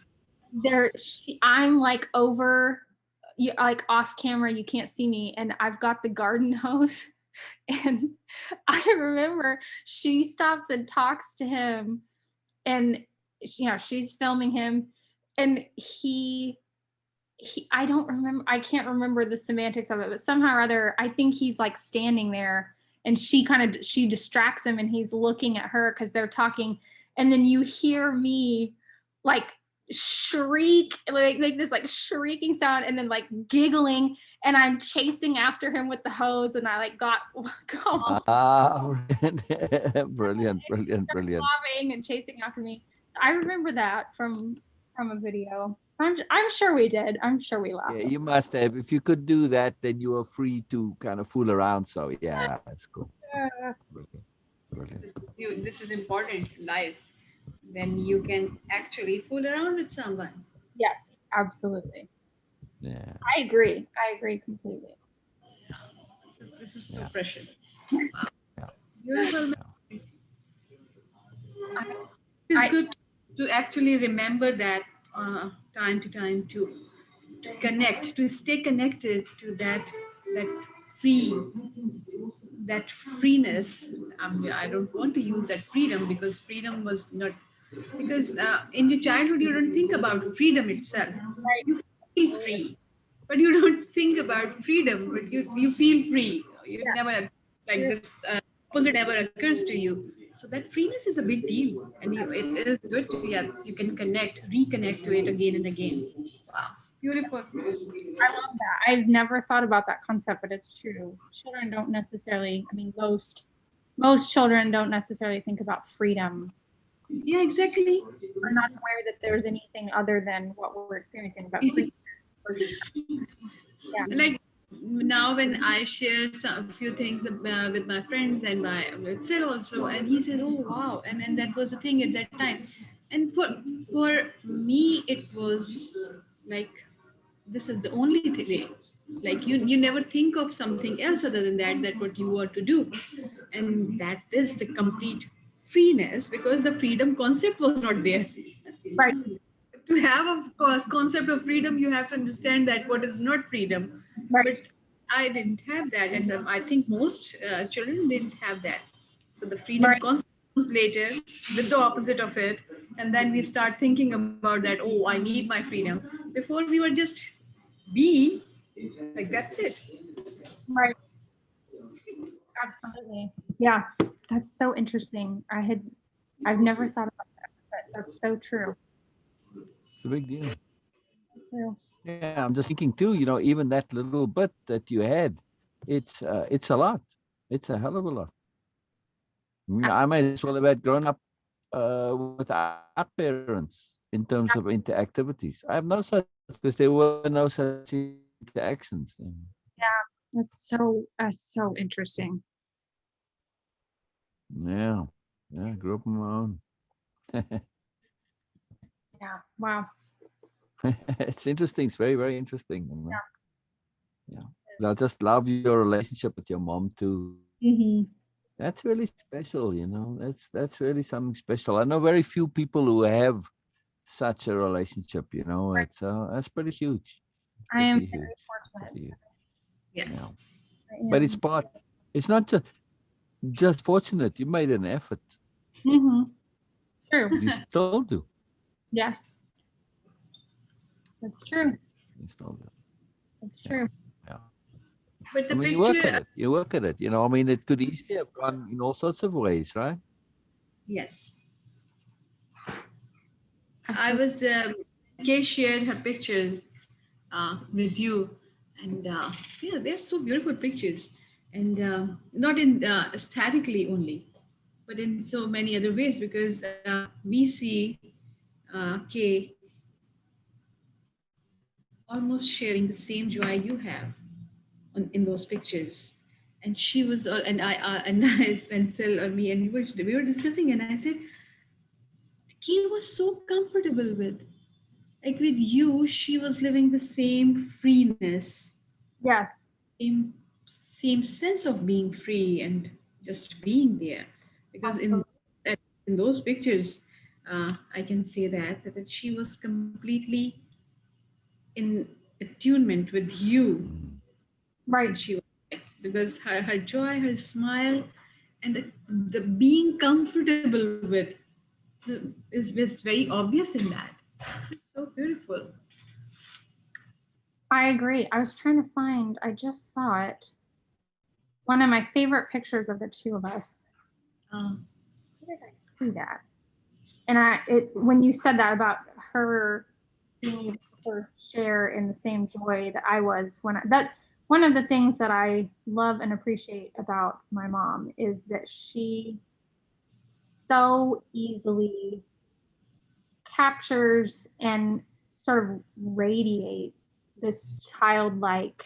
I'm like over, like off camera, you can't see me. And I've got the garden hose. And I remember she stops and talks to him, and she's filming him, and I don't remember, I can't remember the semantics of it, but somehow or other, I think he's like standing there, and she distracts him, and he's looking at her because they're talking, and then you hear me like shriek, like this like shrieking sound, and then like giggling, and I'm chasing after him with the hose, and I like got Brilliant, brilliant, brilliant. laughing and chasing after me. I remember that from a video. So I'm sure we did. I'm sure we laughed. Yeah, you must have. If you could do that, then you were free to kind of fool around. So yeah, that's cool. Brilliant, brilliant. This is important in life when you can actually fool around with someone. Yes, absolutely. Yeah. I agree. I agree completely. This is so Yeah. precious. Yeah. Beautiful Yeah. memories. It's good to actually remember that time to time to connect, to stay connected to that free, that freeness. I don't want to use that freedom because freedom was not, because in your childhood you don't think about freedom itself. You feel free, but you don't think about freedom. But you feel free. You never like this. Opposite never occurs to you. So that freeness is a big deal, and it is good to, yeah, you can reconnect to it again and again. Wow, beautiful. I love that. I've never thought about that concept, but it's true. Children don't necessarily, I mean, most children don't necessarily think about freedom. Yeah, exactly. We're not aware that there's anything other than what we're experiencing about freedom. Yeah. Like now when I share a few things with my friends and with Sid also, and he said, "Oh wow!" And that was the thing at that time. And for me, it was like this is the only way. Like you never think of something else other than that what you want to do, and that is the complete freeness because the freedom concept was not there. Right. To have a concept of freedom, you have to understand that what is not freedom. Right. But I didn't have that, and I think most children didn't have that. So the freedom Right. concept comes later with the opposite of it, and then we start thinking about that. Oh, I need my freedom. Before we were just be like that's it. Right. Absolutely. Yeah. That's so interesting. I've never thought about that, but that's so true. It's a big deal. True. Yeah, I'm just thinking too. Even that little bit that you had, it's a lot. It's a hell of a lot. I might as well have had grown up with our parents in terms of interactivities. I have no such because there were no such interactions. Yeah, that's so interesting. Yeah, I grew up on my own. Yeah. Wow. It's interesting. It's very, very interesting. Yeah. Yeah. I just love your relationship with your mom too. Mm-hmm. That's really special. That's really something special. I know very few people who have such a relationship. It's that's pretty huge. I am Pretty very huge. fortunate. Pretty huge. Yes. Yeah. I But am. it's part. It's not just fortunate. You made an effort. Mm-hmm. True. You still do. Yes. That's true. You still do. That's true. Yeah. But I the mean, you work at picture, it. You work at it. You know, I mean, it could easily have gone in all sorts of ways, right? yes, I Absolutely. was, Kay shared her pictures with you, and yeah, they're so beautiful pictures, and not in aesthetically only, but in so many other ways because we see Kay almost sharing the same joy you have in those pictures. And she was, and and Spencer or me, and we were discussing, and I said, Kay was so comfortable with, like with you, she was living the same freeness, Yes, same same sense of being free and just being there. Because absolutely. in those pictures, I can say that she was completely in attunement with you, Mm. and Right. she was like, because her joy, her smile, and the being comfortable with is very obvious in that. It's so beautiful. I agree. I was trying to find, I just saw it. One of my favorite pictures of the two of us. Um, Where did I see that? And when you said that about her being able to sort of share in the same joy that I was that one of the things that I love and appreciate about my mom is that she so easily captures and sort of radiates this childlike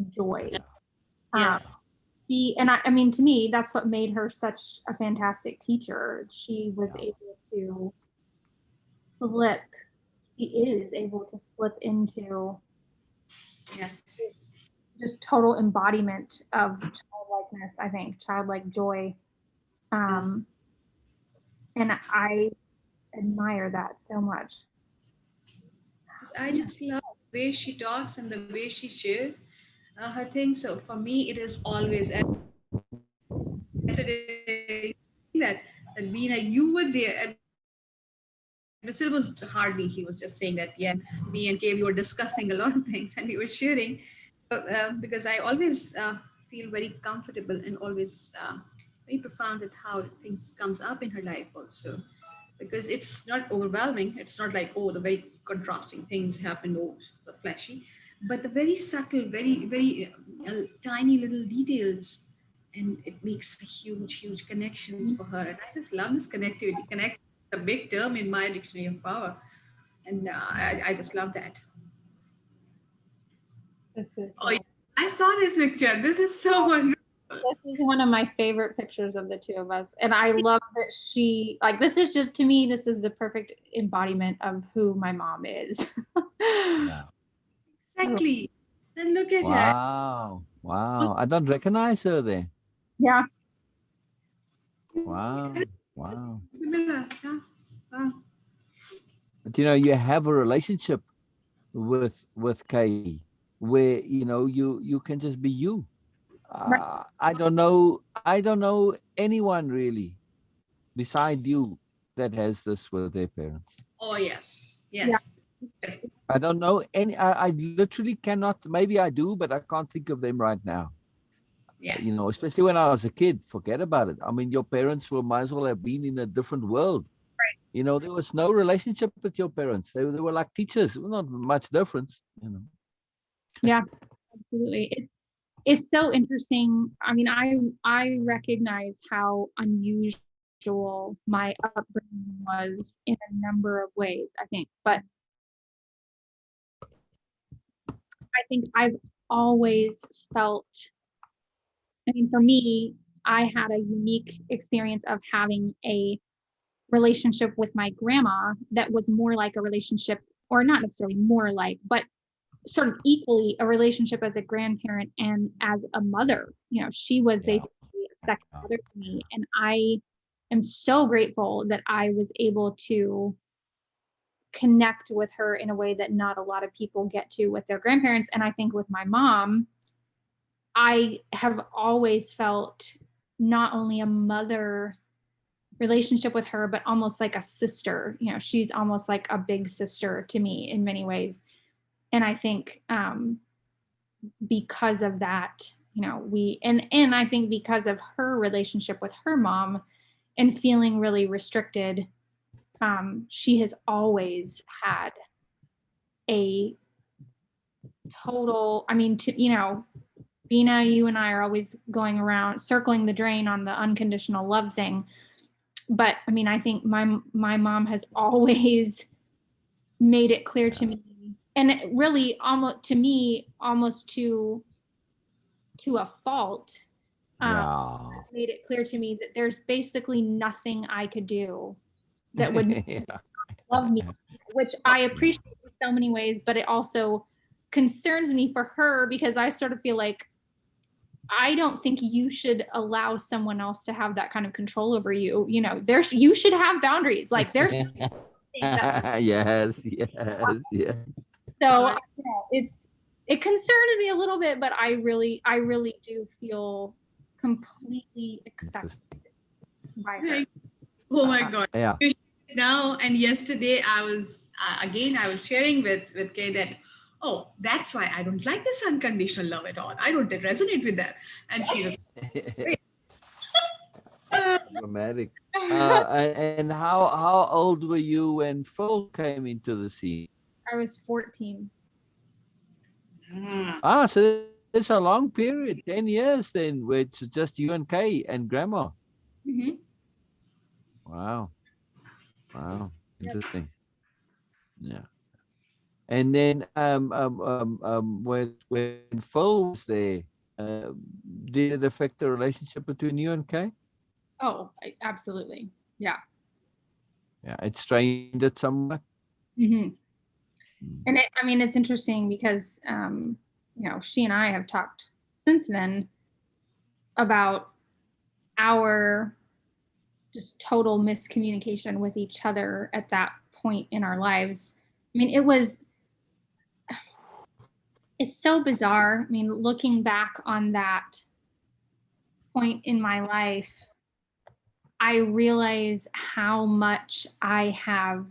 joy. Um, yes. I mean, to me, that's what made her such a fantastic teacher. She was Yeah. able to slip, she is able to slip into Yes. just total embodiment of childlikeness, I think, childlike joy. Yeah. Um, and I admire that so much. 'Cause I just love the way she talks and the way she shares her things. So for me, it is always, and yesterday that Beena, you were there. And Basil was hardly. He was just saying that, yeah, me and Kay, we were discussing a lot of things and we were sharing. Because I always feel very comfortable and always very profound at how things comes up in her life also. Because it's not overwhelming. It's not like, oh, the very contrasting things happen, oh, the flashy, but the very subtle, very tiny little details, and it makes huge connections for her. And I just love this connectivity. Connect is a big term in my dictionary of power, and I just love that. This is Oh, yeah. I saw this picture. This is so wonderful. this is one of my favorite pictures of the two of us. And I love that she like this is just to me, this is the perfect embodiment of who my mom is. Yeah. Exactly. Then look at her. Wow. Wow. I don't recognize her there. Yeah. Wow. Wow. Similar. Yeah. Wow. But you know, you have a relationship with Kay where you can just be you. Right. I don't know anyone really beside you that has this with their parents. Oh, yes. Yeah. Yes. I don't know any. I literally cannot. Maybe I do, but I can't think of them right now. Yeah. Especially when I was a kid. Forget about it. I mean, your parents might as well have been in a different world. There was no relationship with your parents. They were like teachers. Not much difference. Yeah. Absolutely. It's so interesting. I mean, I recognize how unusual my upbringing was in a number of ways, I think. But I think I've always felt, I mean, for me, I had a unique experience of having a relationship with my grandma that was more like a relationship, or not necessarily more like, but sort of equally a relationship as a grandparent and as a mother. She was Yeah. basically a second mother to me. And I am so grateful that I was able to connect with her in a way that not a lot of people get to with their grandparents. And I think with my mom, I have always felt not only a mother relationship with her, but almost like a sister. She's almost like a big sister to me in many ways. And I think because of that, and I think because of her relationship with her mom and feeling really restricted, she has always had a total, Beena, you and I are always going around circling the drain on the unconditional love thing. But I think my mom has always made it clear to me, and it really almost to a fault, made it clear to me that there's basically nothing I could do that would love me, which I appreciate in so many ways, but it also concerns me for her because I sort of feel like I don't think you should allow someone else to have that kind of control over you. You should have boundaries. Like there's yes. So it concerned me a little bit, but I really do feel completely accepted by her. Oh my God. Yeah. Now and yesterday I was sharing with Kay that, oh, that's why I don't like this unconditional love at all. I don't resonate with that. And she was dramatic. And how old were you when Phil came into the scene? I was 14. So it's a long period, 10 years then, where it's just you and Kay and Grandma. Mm-hmm. Wow. Interesting. Yeah. And then when Phil was there, did it affect the relationship between you and Kay? Oh, absolutely. Yeah. Yeah, it strained it somewhat. Mm-hmm. And it's interesting because she and I have talked since then about our just total miscommunication with each other at that point in our lives. It's so bizarre. Looking back on that point in my life, I realize how much I have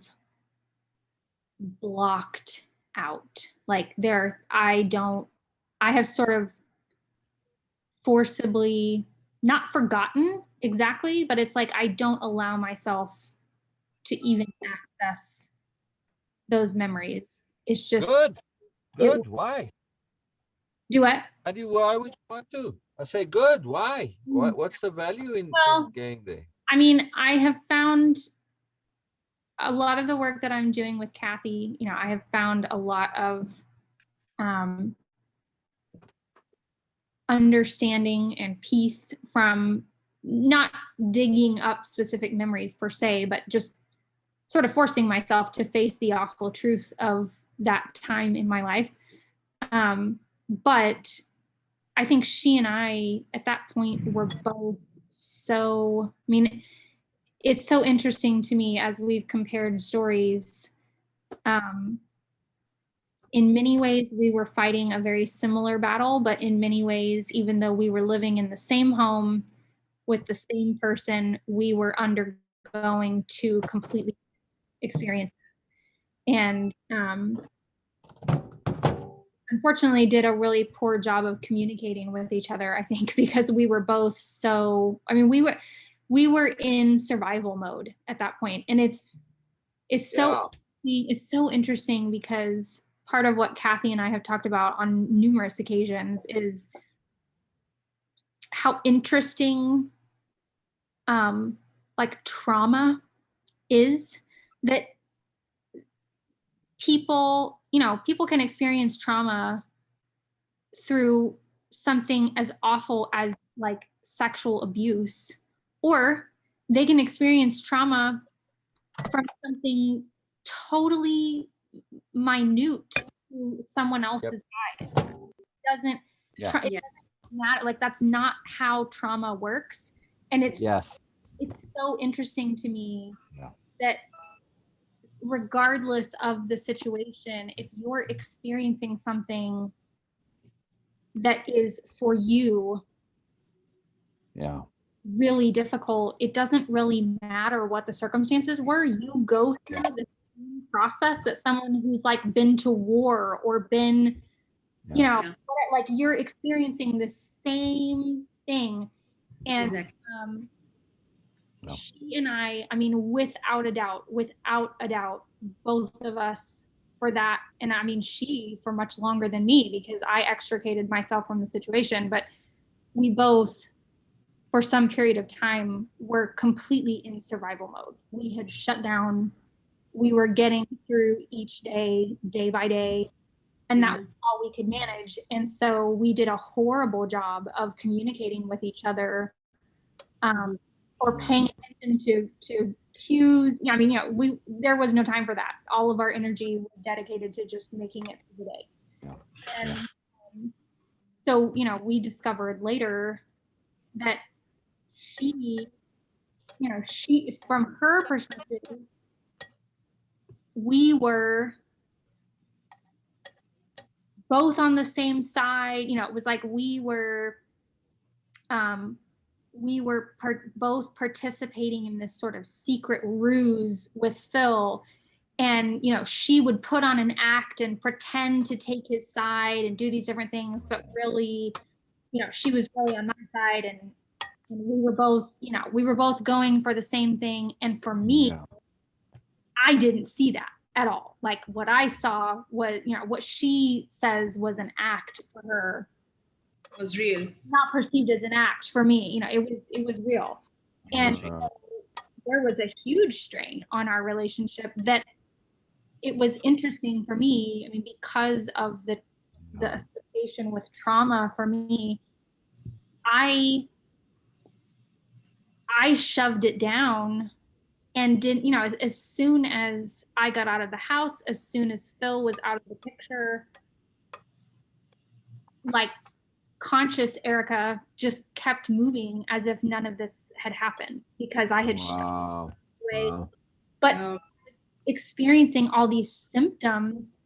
blocked out. Like I have sort of forcibly not forgotten exactly, but it's like I don't allow myself to even access those memories. It's just good. Why? Do what? Why would you want to? I say good. Why? What's the value in going there? I have found a lot of the work that I'm doing with Kathy, I have found a lot of understanding and peace from not digging up specific memories per se, but just sort of forcing myself to face the awful truth of that time in my life. But I think she and I at that point were both so, it's so interesting to me as we've compared stories. In many ways, we were fighting a very similar battle, but in many ways, even though we were living in the same home with the same person, we were undergoing two completely experiences. And unfortunately did a really poor job of communicating with each other, I think, because we were both so, we were in survival mode at that point. And it's so interesting because part of what Kathy and I have talked about on numerous occasions is how interesting like trauma is, that people can experience trauma through something as awful as like sexual abuse, or they can experience trauma from something totally minute to someone else's eyes. It doesn't matter. Like that's not how trauma works. And it's so interesting to me that regardless of the situation, if you're experiencing something that is for you really difficult, it doesn't really matter what the circumstances were. You go through the same process that someone who's like been to war or been, like you're experiencing the same thing. And Exactly. No. she and I mean, without a doubt, both of us for that. And I mean, she for much longer than me because I extricated myself from the situation, but we both, for some period of time, were completely in survival mode. We had shut down. We were getting through each day, day by day, and that was all we could manage. And so we did a horrible job of communicating with each other, or paying attention to cues. I mean, there was no time for that. All of our energy was dedicated to just making it through the day. And so, we discovered later that she, from her perspective, we were both on the same side. It was like we were both participating in this sort of secret ruse with Phil. And she would put on an act and pretend to take his side and do these different things, but really, she was really on my side. And we were both going for the same thing. And for me, I didn't see that at all. Like what I saw was, what she says was an act for her Was real. not perceived as an act for me. It was real. And there was a huge strain on our relationship that it was interesting for me. I mean, because of the association with trauma for me, I shoved it down and didn't, as soon as I got out of the house, as soon as Phil was out of the picture, like conscious Erica just kept moving as if none of this had happened because I had shoved it away. But experiencing all these symptoms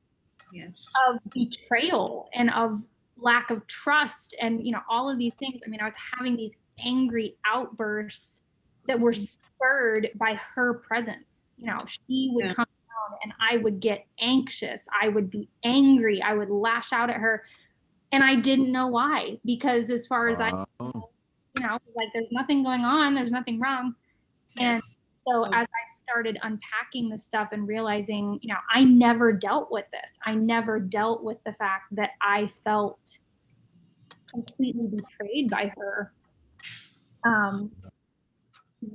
of betrayal and of lack of trust and all of these things. I mean, I was having these angry outbursts that were spurred by her presence. She would come down and I would get anxious, I would be angry, I would lash out at her, and I didn't know why, because as far as I like, there's nothing going on, there's nothing wrong. And so as I started unpacking the stuff and realizing, I never dealt with this. I never dealt with the fact that I felt completely betrayed by her.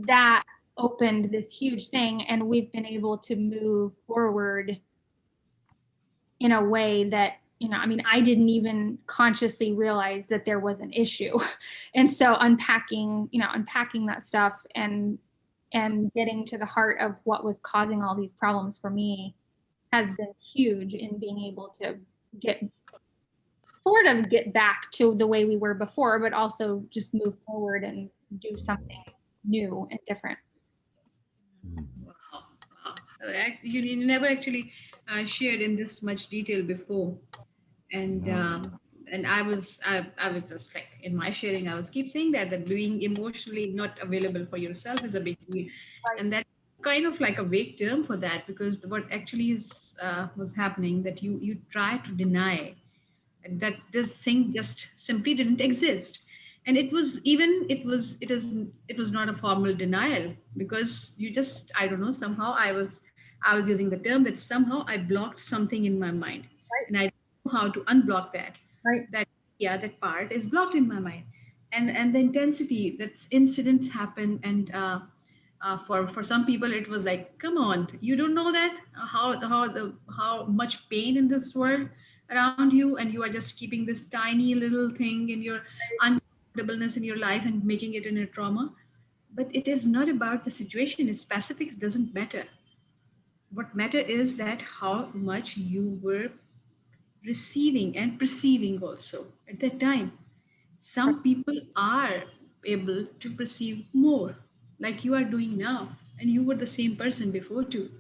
That opened this huge thing, and we've been able to move forward in a way that, I mean, I didn't even consciously realize that there was an issue. And so unpacking that stuff and getting to the heart of what was causing all these problems for me has been huge in being able to get back to the way we were before, but also just move forward and do something new and different. Wow. You never actually shared in this much detail before. And I was just like, in my sharing, I was keep saying that being emotionally not available for yourself is a big deal. Right. And that kind of like a vague term for that, because what actually is was happening, that you try to deny that this thing just simply didn't exist. And it was even it was not a formal denial, because you just, I don't know, somehow I was using the term that somehow I blocked something in my mind. Right. And I don't know how to unblock that. Right. That part is blocked in my mind. And the intensity that incidents happen. And for some people it was like, come on, you don't know that how much pain in this world around you, and you are just keeping this tiny little thing in your uncomfortableness in your life and making it in a trauma. But it is not about the situation. Specifics doesn't matter. What matter is that how much you were receiving and perceiving also at that time. Some people are able to perceive more, like you are doing now, and you were the same person before too.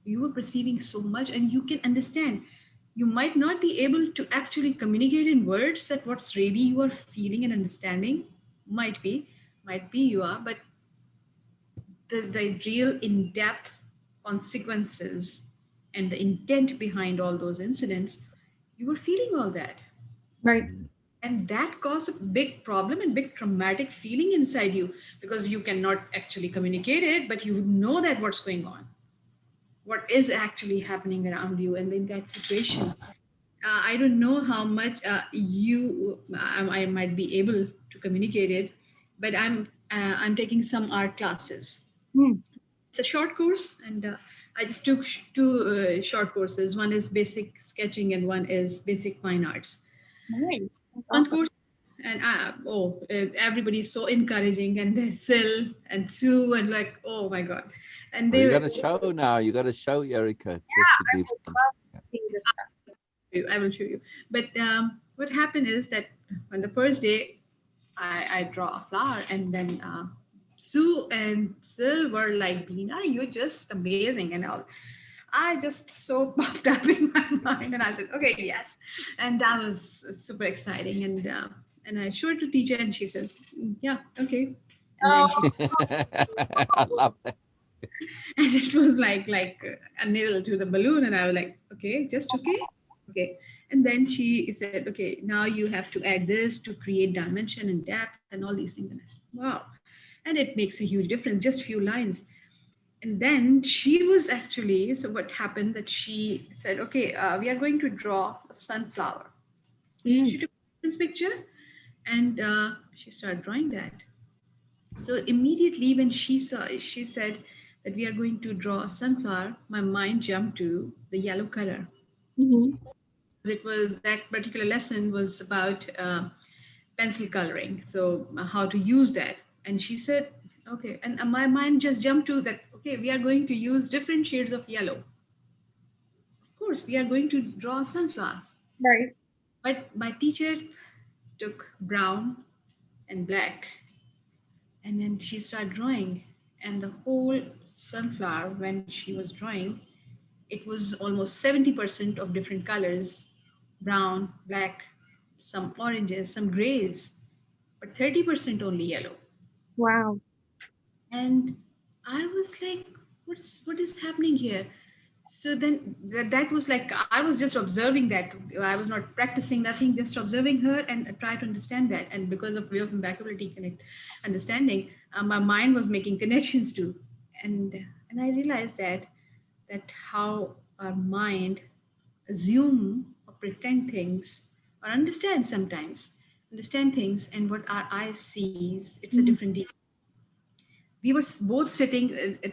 You were perceiving so much, and you can understand. You might not be able to actually communicate in words that what's really you are feeling and understanding. Might be you are, but the real in-depth consequences and the intent behind all those incidents, you were feeling all that. Right. And that caused a big problem and big traumatic feeling inside you, because you cannot actually communicate it, but you know that what's going on, what is actually happening around you. And in that situation, I don't know how much I might be able to communicate it, but I'm taking some art classes. Mm, It's a short course, and I just took two short courses. One is basic sketching, and one is basic fine arts. nice. That's One awesome. course, and everybody's so encouraging, and they Sil and Sue, and like, oh my god, and Well, you they. got to show now. You got to show Erica just Yeah, to I give. would love to see this stuff. I will show you. But what happened is that on the first day, I draw a flower, and then Sue and Sil were like, Beena, you're just amazing and all. I just so popped up in my mind, and I said, okay, yes, and that was super exciting. And I showed it to teacher, and she says, yeah, okay, and then she I love that. and it was like a nail to the balloon, and I was like, okay, just okay, okay. And then she said, okay, now you have to add this to create dimension and depth and all these things. And I said, wow. And it makes a huge difference, just few lines. And then she was actually, so what happened that she said, okay, we are going to draw a sunflower. She Mm, took this picture, and she started drawing that. So immediately when she saw, she said that we are going to draw a sunflower, my mind jumped to the yellow color. mhm. It was that particular lesson was about pencil coloring, so how to use that. And she said, okay, and my mind just jumped to that. Okay, we are going to use different shades of yellow. Of course, we are going to draw a sunflower. Right. But my teacher took brown and black, and then she started drawing, and the whole sunflower, when she was drawing, it was almost 70% of different colors: brown, black, some oranges, some grays, but 30% only yellow. Wow. And I was like, what is happening here? So then that was like, I was just observing that. I was not practicing nothing, just observing her and try to understand that. And because of way of impeccability connect understanding, my mind was making connections too. And I realized that how our mind assume or pretend things, or understand things, and what our eyes sees, it's a Mhm. different detail. We were both sitting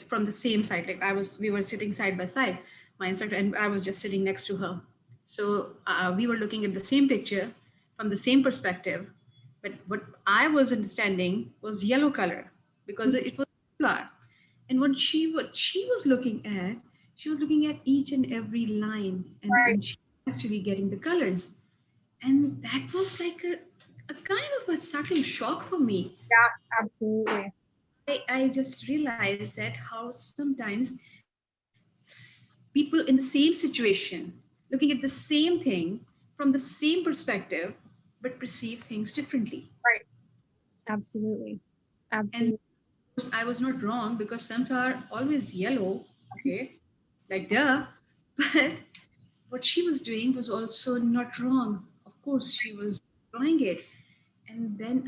from the same side, like we were sitting side by side, my instructor and I was just sitting next to her. So we were looking at the same picture from the same perspective, but what I was understanding was yellow color, because it was flower. And what she was looking at, she was looking at each and every line, Right. and she was actually getting the colors. And that was like a kind of a subtle shock for me. Yeah, absolutely. I just realized that how sometimes people in the same situation, looking at the same thing from the same perspective, but perceive things differently. Right. Absolutely. And Absolutely. of course, I was not wrong, because sunflower always yellow, okay, like duh. But what she was doing was also not wrong. Of course, she was drawing it. And then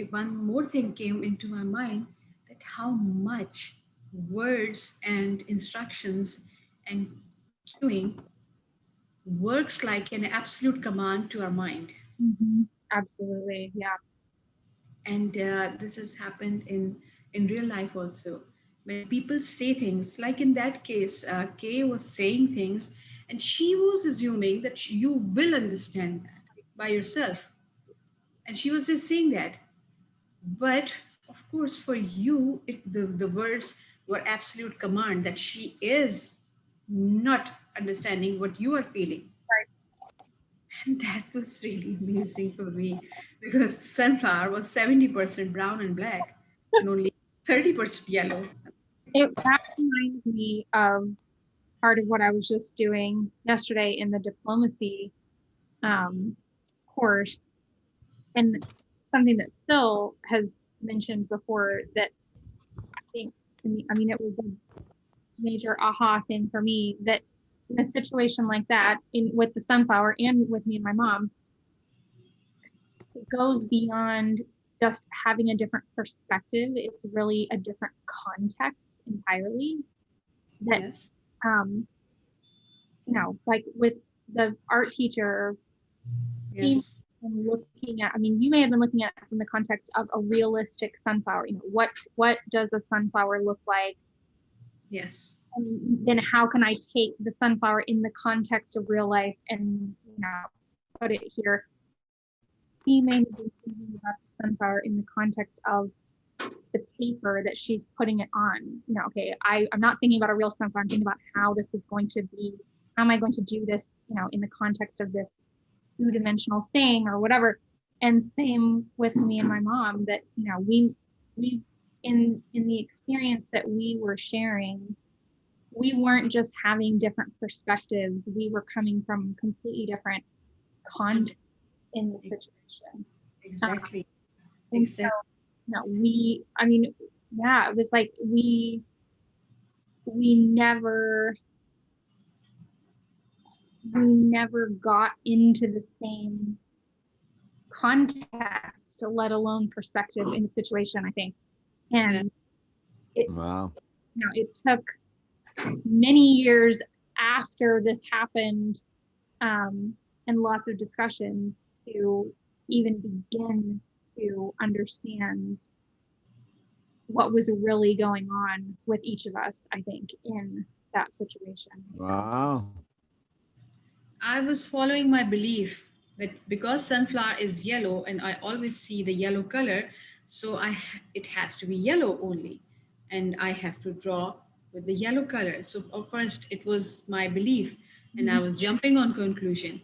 one more thing came into my mind, that how much words and instructions and cueing works like an absolute command to our mind. Mhm. Absolutely. Yeah. And this has happened in real life also, when people say things, like in that case, Kay was saying things, and she was assuming that you will understand that by yourself, and she was just saying that. But of course, for you, the words were absolute command, that she is not understanding what you are feeling. Right. And that was really amazing for me, because sunflower was 70% brown and black, and only 30% yellow. That reminds me of part of what I was just doing yesterday in the diplomacy um, course, and something that Still has mentioned before that I think, I mean, it was a major aha thing for me that in a situation like that, in with the sunflower and with me and my mom, it goes beyond just having a different perspective. It's really a different context entirely. That Yes. You know, like with the art teacher, Yes. looking at, I mean, you may have been looking at it from the context of a realistic sunflower. You know, what does a sunflower look like? Yes. And then how can I take the sunflower in the context of real life and, you know, put it here? He may be thinking about the sunflower in the context of the paper that she's putting it on. You know, okay, I'm not thinking about a real sunflower. I'm thinking about how this is going to be. How am I going to do this? You know, in the context of this two-dimensional thing or whatever. And same with me and my mom. That, you know, we in the experience that we were sharing, we weren't just having different perspectives. We were coming from completely different context in the situation. Exactly. And so, Exactly. you know, I mean, yeah, it was like we never got into the same context, let alone perspective in the situation, I think. And it, Wow. you know, it took many years after this happened, and lots of discussions to even begin to understand what was really going on with each of us, I think, in that situation. Wow. I was following my belief that because sunflower is yellow and I always see the yellow color, so it has to be yellow only, and I have to draw with the yellow color. So first it was my belief, and I was jumping on conclusion.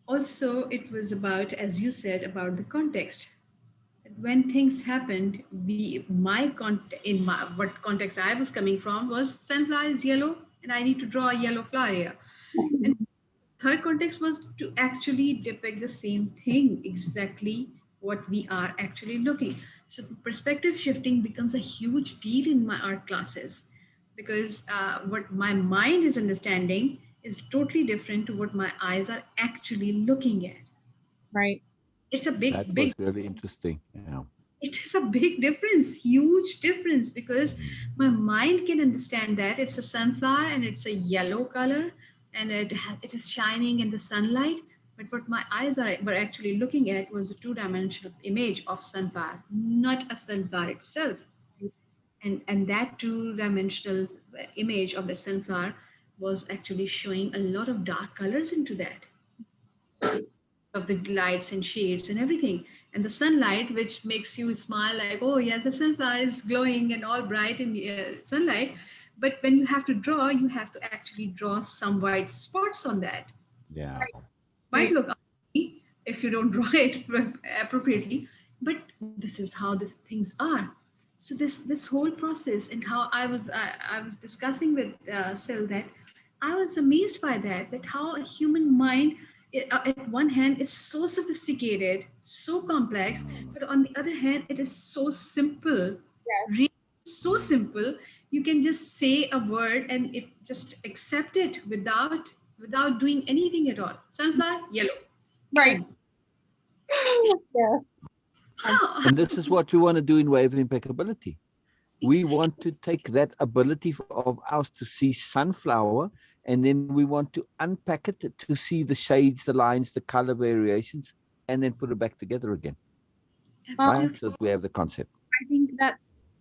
Also, it was about, as you said, about the context. When things happened, in my what context I was coming from was sunflower is yellow, and I need to draw a yellow flower here. And third context was to actually depict the same thing, exactly what we are actually looking. So perspective shifting becomes a huge deal in my art classes, because what my mind is understanding is totally different to what my eyes are actually looking at. Right. It's a That big was really interesting. Yeah. it is a big difference, huge difference, because Mm. my mind can understand that it's a sunflower and it's a yellow color, and it is shining in the sunlight. But what my were actually looking at was a two-dimensional image of sunflower, not a sunflower itself. And that two-dimensional image of the sunflower was actually showing a lot of dark colors into that, of the lights and shades and everything, and the sunlight, which makes you smile like, oh yes, the sunflower is glowing and all bright in the sunlight. But when you have to draw, you have to actually draw some white spots on that. Yeah. Might Right. look ugly if you don't draw it appropriately, but this is how these things are. So this whole process, and how I was discussing with Sil that I was amazed by that how a human mind, at one hand, is so sophisticated, so complex, Mm. but on the other hand, it is so simple, Yes. really so simple. You can just say a word and it just accept it without doing anything at all. Sunflower, yellow. Right. Boom. Yes. How? And this is what we want to do in Way of Impeccability. We want to take that ability of ours to see sunflower, and then we want to unpack it to see the shades, the lines, the color variations, and then put it back together again. Well, Right? Absolutely. So we have the concept. I think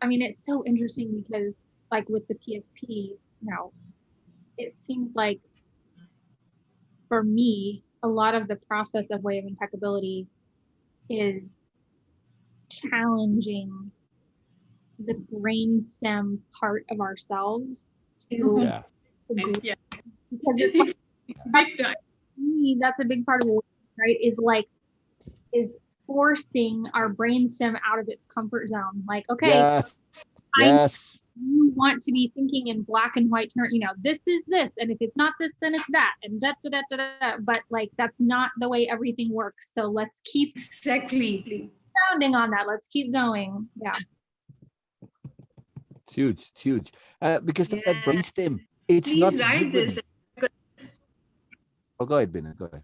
I mean, it's so interesting because, like, with the PSP, it seems like for me, a lot of the process of Way of Impeccability is challenging the brainstem part of ourselves to, Oh, Yeah. grow. yeah. Because it's like, that's, Big time. that's a big part of it, right? Is forcing our brainstem out of its comfort zone. Like, okay, Yes. I Yes. you want to be thinking in black and white terms, this is this, and if it's not this, then it's that, and da da da da da. But like, that's not the way everything works. So let's keep Exactly. pounding on that. Let's keep going. Yeah. It's huge. It's huge. Because that Yeah. brainstem, it's Please not write this. given. Oh, go ahead, Beena. Go ahead.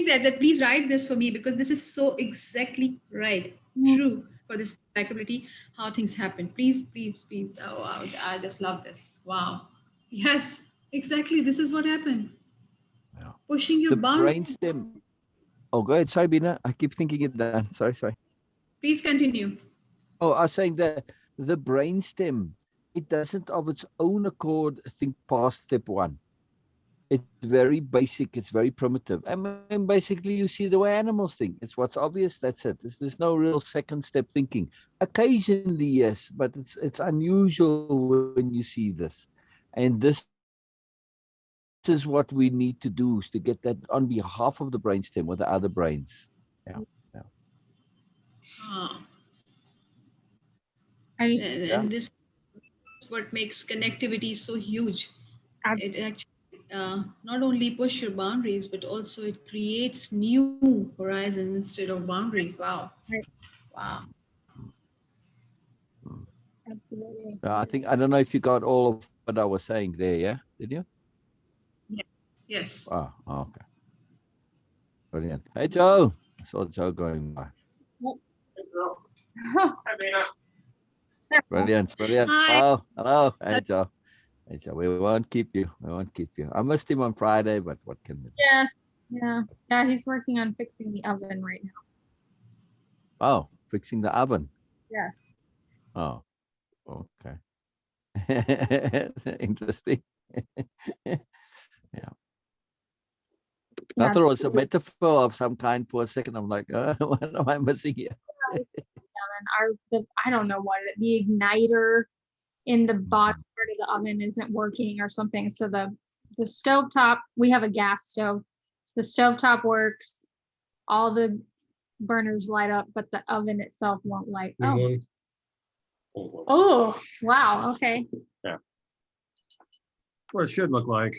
that please write this for me, because this is so exactly right, Mm. true for this faculty, how things happen. Please, please, please. Oh, wow, I just love this. Wow. Yes, exactly. This is what happened. Yeah. Pushing your The boundaries. brainstem. Oh, go ahead. Sorry, Beena. I keep thinking it done. Sorry. Please continue. Oh, I was saying that the brainstem, it doesn't of its own accord think past step one. It's very basic. It's very primitive. I mean, basically, you see the way animals think. It's what's obvious. That's it. There's no real second step thinking. Occasionally, yes, but it's unusual when you see this. And this is what we need to do, is to get that on behalf of the brainstem with the other brains. Yeah. Yeah. Ah, I just, and this is what makes connectivity so huge. I, It actually not only push your boundaries, but also it creates new horizons instead of boundaries. Wow. I Wow. Mm. absolutely. I don't know if you got all of what I was saying there. Yeah, did you? Yes. Yes. Okay, brilliant. Hey, Joe. I saw Joe going by. Well, Brilliant. Hi. Oh, hello. Hey, Joe. Hey, Joe. We won't keep you. We won't keep you. I missed him on Friday, but what can we do? yes. Yeah. He's working on fixing the oven right now. Oh, fixing the oven. Yes. Oh, okay. Interesting. Yeah. I Yeah. thought it was a metaphor of some kind for a second. I'm like, what am I missing here? I don't know the igniter in the bottom Mhm. part of the oven isn't working or something. So the stove top, we have a gas stove. The stove top works, all the burners light up, but the oven itself won't light. Oh, wow. Okay. Yeah. What it should look like.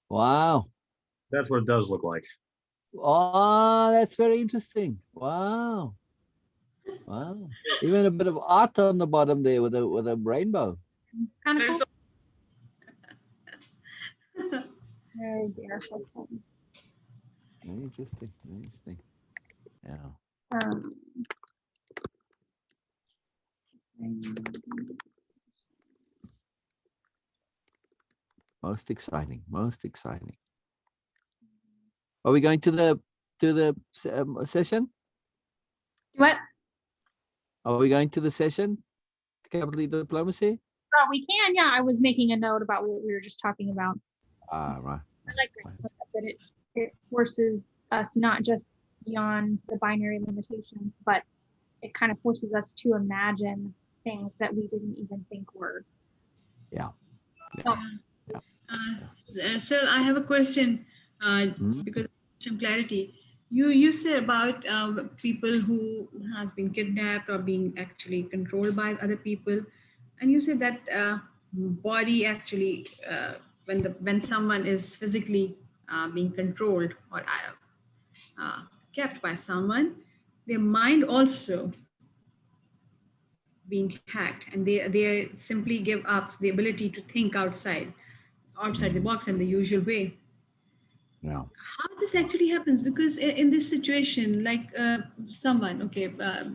Wow. That's what it does look like. Oh, that's very interesting. Wow. Even a bit of art on the bottom there with a rainbow. Kind of cool. That's Oh dear. That's something. Very interesting. Yeah. Um, Most exciting. Are we going to the session? what? Are we going to the session? Capital diplomacy? Oh, we can. Yeah, I was making a note about what we were just talking about. Right. I like that it forces us not just beyond the binary limitations, but it kind of forces us to imagine things that we didn't even think were. Yeah. Oh, So I have a question, Mm. because some clarity. You said about people who has been kidnapped or being actually controlled by other people, and you said that body actually when someone is physically being controlled or kept by someone, their mind also being hacked, and they simply give up the ability to think outside the box in the usual way. Yeah. How this actually happens? Because in this situation, like someone, okay,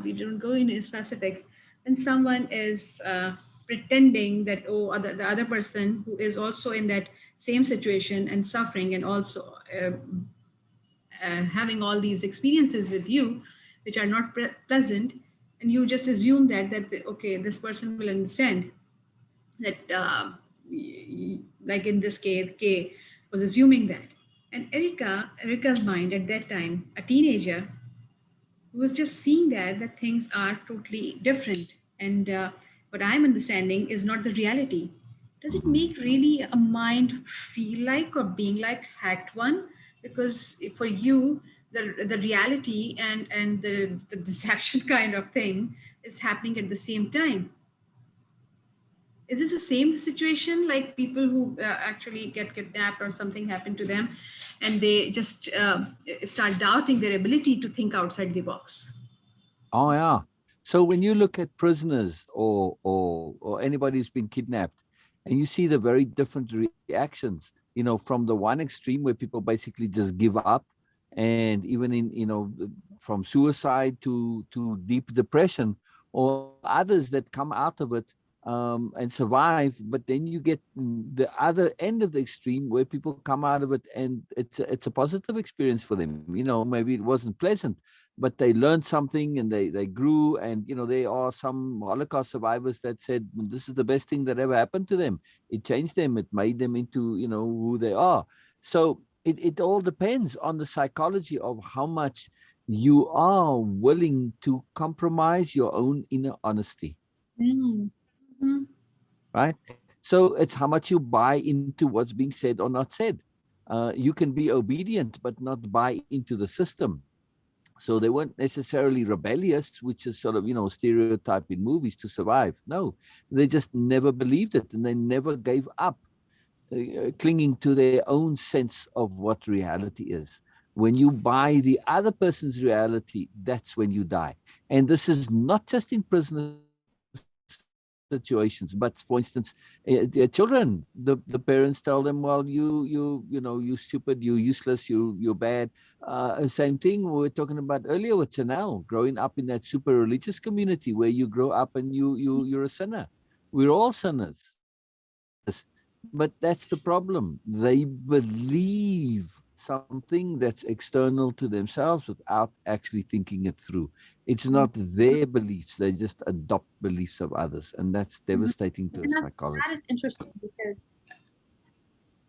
we don't go into specifics, when someone is pretending that, oh, the other person who is also in that same situation and suffering, and also having all these experiences with you which are not pleasant, and you just assume that okay, this person will understand that like in this case, K was assuming that. And Erica's mind at that time, a teenager, was just seeing that things are totally different, and what I'm understanding is not the reality. Does it Mhm. make really a mind feel like or being like hacked one? Because for you, the reality and the deception kind of thing is happening at the same time. Is this the same situation, like people who actually get kidnapped or something happened to them, and they just start doubting their ability to think outside the box? Oh yeah. So when you look at prisoners or anybody who's been kidnapped, and you see the very different reactions, from the one extreme where people basically just give up and even in, from suicide to deep depression, or others that come out of it and survive. But then you get the other end of the extreme where people come out of it and it's a positive experience for them. Maybe it wasn't pleasant, but they learned something and they grew. And there are some Holocaust survivors that said this is the best thing that ever happened to them. It changed them. It made them into who they are. So it all depends on the psychology of how much you are willing to compromise your own inner honesty. Mm-hmm. Right? So it's how much you buy into what's being said or not said. You can be obedient, but not buy into the system. So they weren't necessarily rebellious, which is sort of, stereotype in movies to survive. No, they just never believed it, and they never gave up clinging to their own sense of what reality is. When you buy the other person's reality, that's when you die. And this is not just in prison situations, but for instance, children, the parents tell them, well, you stupid, you useless, you're bad. Same thing we were talking about earlier with Chanel, growing up in that super religious community where you grow up and you're a sinner. We're all sinners. But that's the problem. They believe something that's external to themselves without actually thinking it through. It's not their beliefs. They just adopt beliefs of others. And that's devastating to a And that psychology. is interesting because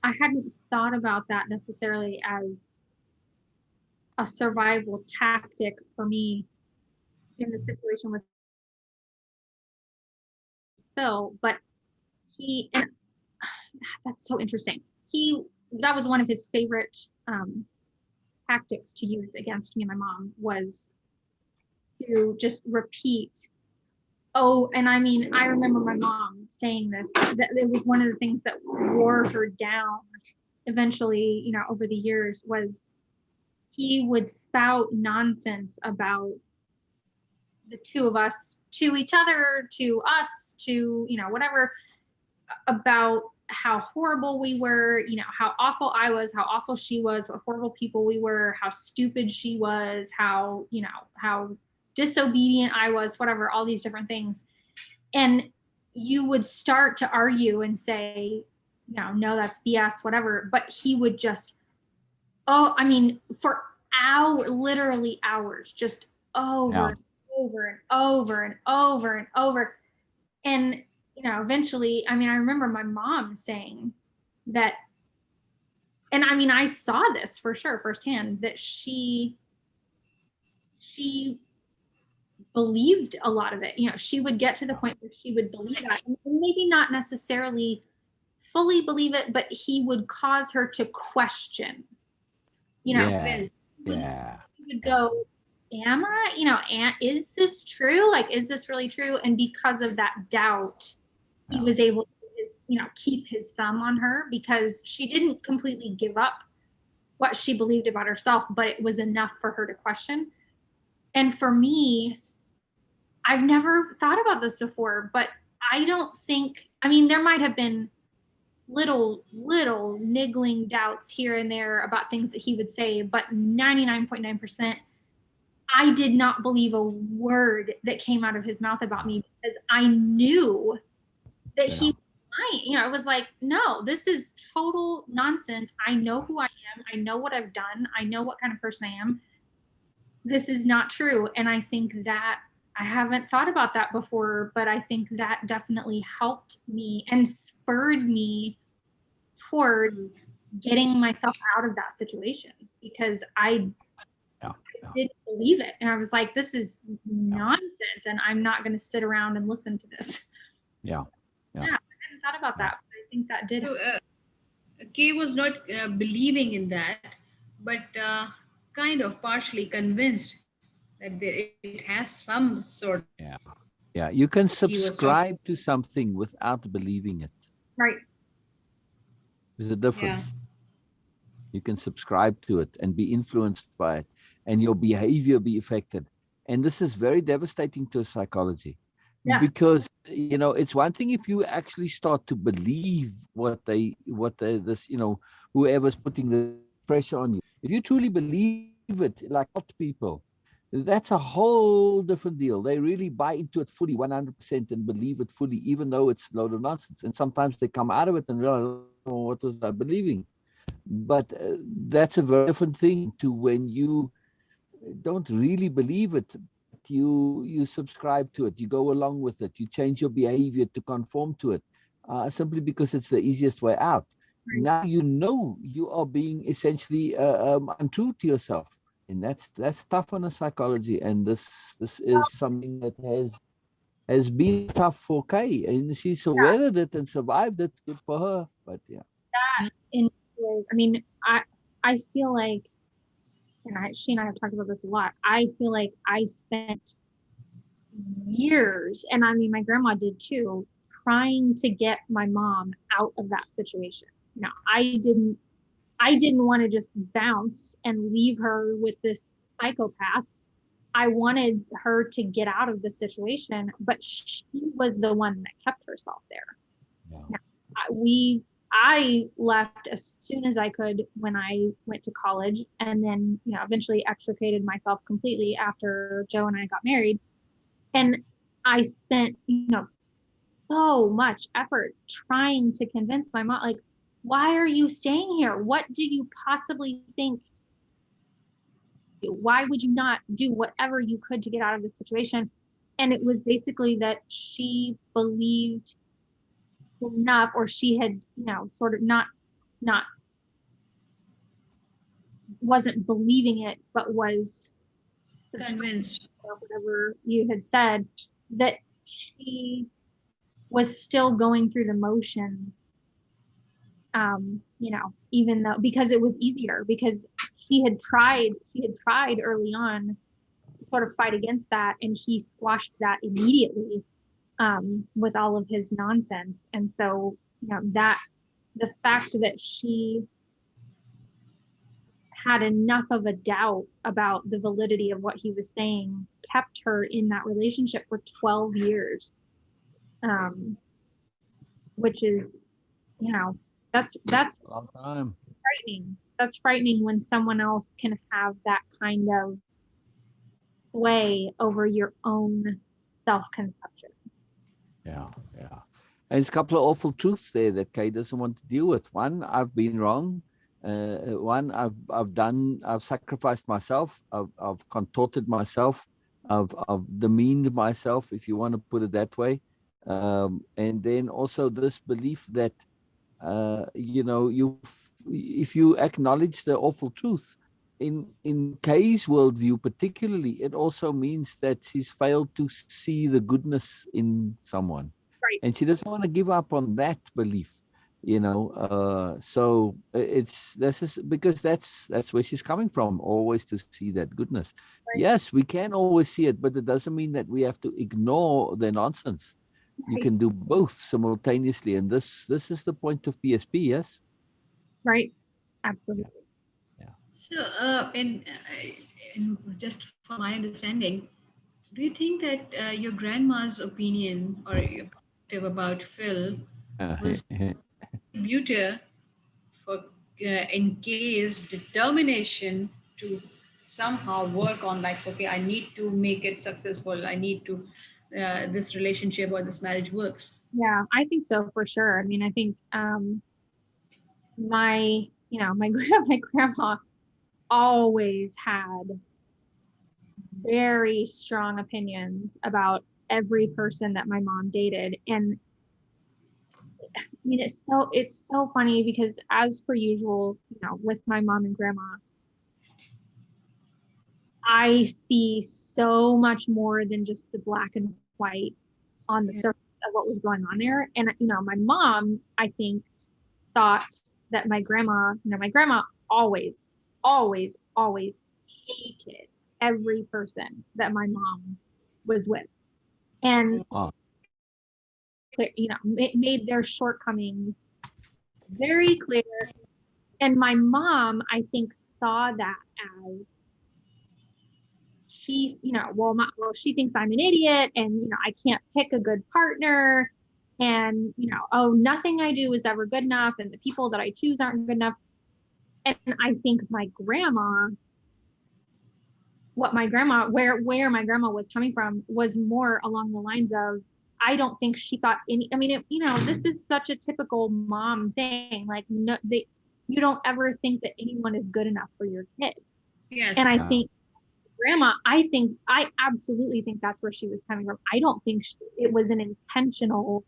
I hadn't thought about that necessarily as a survival tactic for me in the situation with Phil, but and that's so interesting. That was one of his favorite tactics to use against me and my mom, was to just repeat. Oh, and I mean, I remember my mom saying this, that it was one of the things that wore her down eventually, over the years, was he would spout nonsense about the two of us to each other, to us, to, whatever, about how horrible we were, how awful I was, how awful she was, what horrible people we were, how stupid she was, how, how disobedient I was, whatever, all these different things. And you would start to argue and say, no, that's BS, whatever. But he would just, for literally hours, just over and over and over and over and over. And, eventually, I remember my mom saying that, and I saw this for sure firsthand, that she believed a lot of it. She would get to the point where she would believe that, and maybe not necessarily fully believe it, but he would cause her to question. He would go, am I, is this true? Like, is this really true? And because of that doubt, he was able to, keep his thumb on her, because she didn't completely give up what she believed about herself, but it was enough for her to question. And for me, I've never thought about this before, but I don't think, there might have been little niggling doubts here and there about things that he would say, but 99.9%, I did not believe a word that came out of his mouth about me, because I knew that he was lying. It was like, no, this is total nonsense. I know who I am. I know what I've done. I know what kind of person I am. This is not true. And I think that I haven't thought about that before, but I think that definitely helped me and spurred me toward getting myself out of that situation, because I didn't believe it. And I was like, this is nonsense, and I'm not going to sit around and listen to this. Yeah, I hadn't thought about that, but I think that did. So, Kay was not believing in that, but kind of partially convinced that it has some sort. You can subscribe to something without believing it. Right. There's a difference. You can subscribe to it and be influenced by it, and your behavior be affected. And this is very devastating to psychology. Yes. Because, it's one thing if you actually start to believe whoever's putting the pressure on you. If you truly believe it, like cult people, that's a whole different deal. They really buy into it fully, 100%, and believe it fully, even though it's a load of nonsense. And sometimes they come out of it and realize, oh, what was I believing? But that's a very different thing to when you don't really believe it. You subscribe to it, you go along with it, you change your behavior to conform to it, simply because it's the easiest way out. Right. Now you know you are being essentially untrue to yourself, and that's tough on a psychology. And this is something that has been tough for Kay, and she's weathered it and survived it. Good for her. But yeah, That in ways, I mean, I feel like, and she and I have talked about this a lot. I feel like I spent years, and I mean, my grandma did too, trying to get my mom out of that situation. No, I didn't want to just bounce and leave her with this psychopath. I wanted her to get out of the situation, but she was the one that kept herself there. yeah. Now, I left as soon as I could when I went to college, and then, eventually extricated myself completely after Joe and I got married. And I spent, so much effort trying to convince my mom, like, why are you staying here? What do you possibly think? Why would you not do whatever you could to get out of this situation? And it was basically that she believed enough, or she had, sort of not wasn't believing it, but was Convinced. or whatever you had said, that she was still going through the motions, even though, because it was easier, because she had tried early on to sort of fight against that, and he squashed that immediately, with all of his nonsense. And so, that the fact that she had enough of a doubt about the validity of what he was saying kept her in that relationship for 12 years, which is, that's A long time. frightening. That's frightening when someone else can have that kind of sway over your own self-conception. Yeah. And it's a couple of awful truths there that Kay doesn't want to deal with. One, I've been wrong. One, I've sacrificed myself. I've contorted myself. I've demeaned myself, if you want to put it that way. And then also this belief that, if you acknowledge the awful truth, in Kay's worldview particularly, it also means that she's failed to see the goodness in someone. Right. And she doesn't want to give up on that belief, so this is because that's where she's coming from, always to see that goodness. Right. Yes, we can always see it, but it doesn't mean that we have to ignore the nonsense. You Right. can do both simultaneously, and this is the point of PSP. Yes. Right. Absolutely. So, in just from my understanding, do you think that your grandma's opinion or your perspective about Phil was contributor for in case determination to somehow work on, like, okay, I need to make it successful, I need to this relationship or this marriage works? Yeah, I think so, for sure. I mean, I think my my grandma always had very strong opinions about every person that my mom dated. And I mean, it's so funny, because as per usual, with my mom and grandma, I see so much more than just the black and white on the surface of what was going on there. And my mom, I think, thought that my grandma always, always, always hated every person that my mom was with, and it made their shortcomings very clear. And my mom, I think, saw that as she, she thinks I'm an idiot, and I can't pick a good partner, and oh, nothing I do is ever good enough, and the people that I choose aren't good enough. And I think my grandma what my grandma, where my grandma was coming from was more along the lines of, I don't think she thought any, I mean, this is such a typical mom thing. Like, no, you don't ever think that anyone is good enough for your kid. Yes. And I think grandma, I absolutely think that's where she was coming from. I don't think it was an intentional,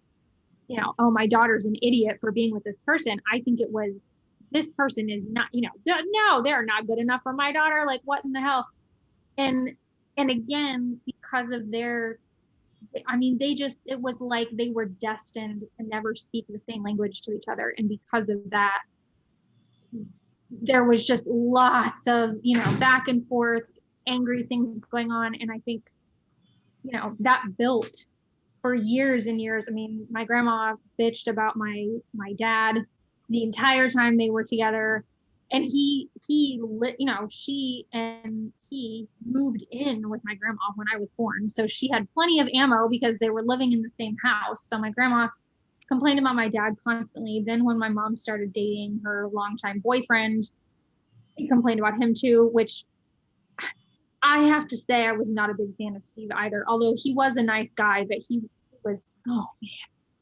oh, my daughter's an idiot for being with this person. I think it was, this person is not, no, they're not good enough for my daughter. Like, what in the hell? And again, because of their, I mean, it was like they were destined to never speak the same language to each other. And because of that, there was just lots of, back and forth, angry things going on. And I think, that built for years and years. I mean, my grandma bitched about my dad the entire time they were together. And she and he moved in with my grandma when I was born. So she had plenty of ammo because they were living in the same house. So my grandma complained about my dad constantly. Then when my mom started dating her longtime boyfriend, he complained about him too, which I have to say I was not a big fan of Steve either, although he was a nice guy, but he was, oh man,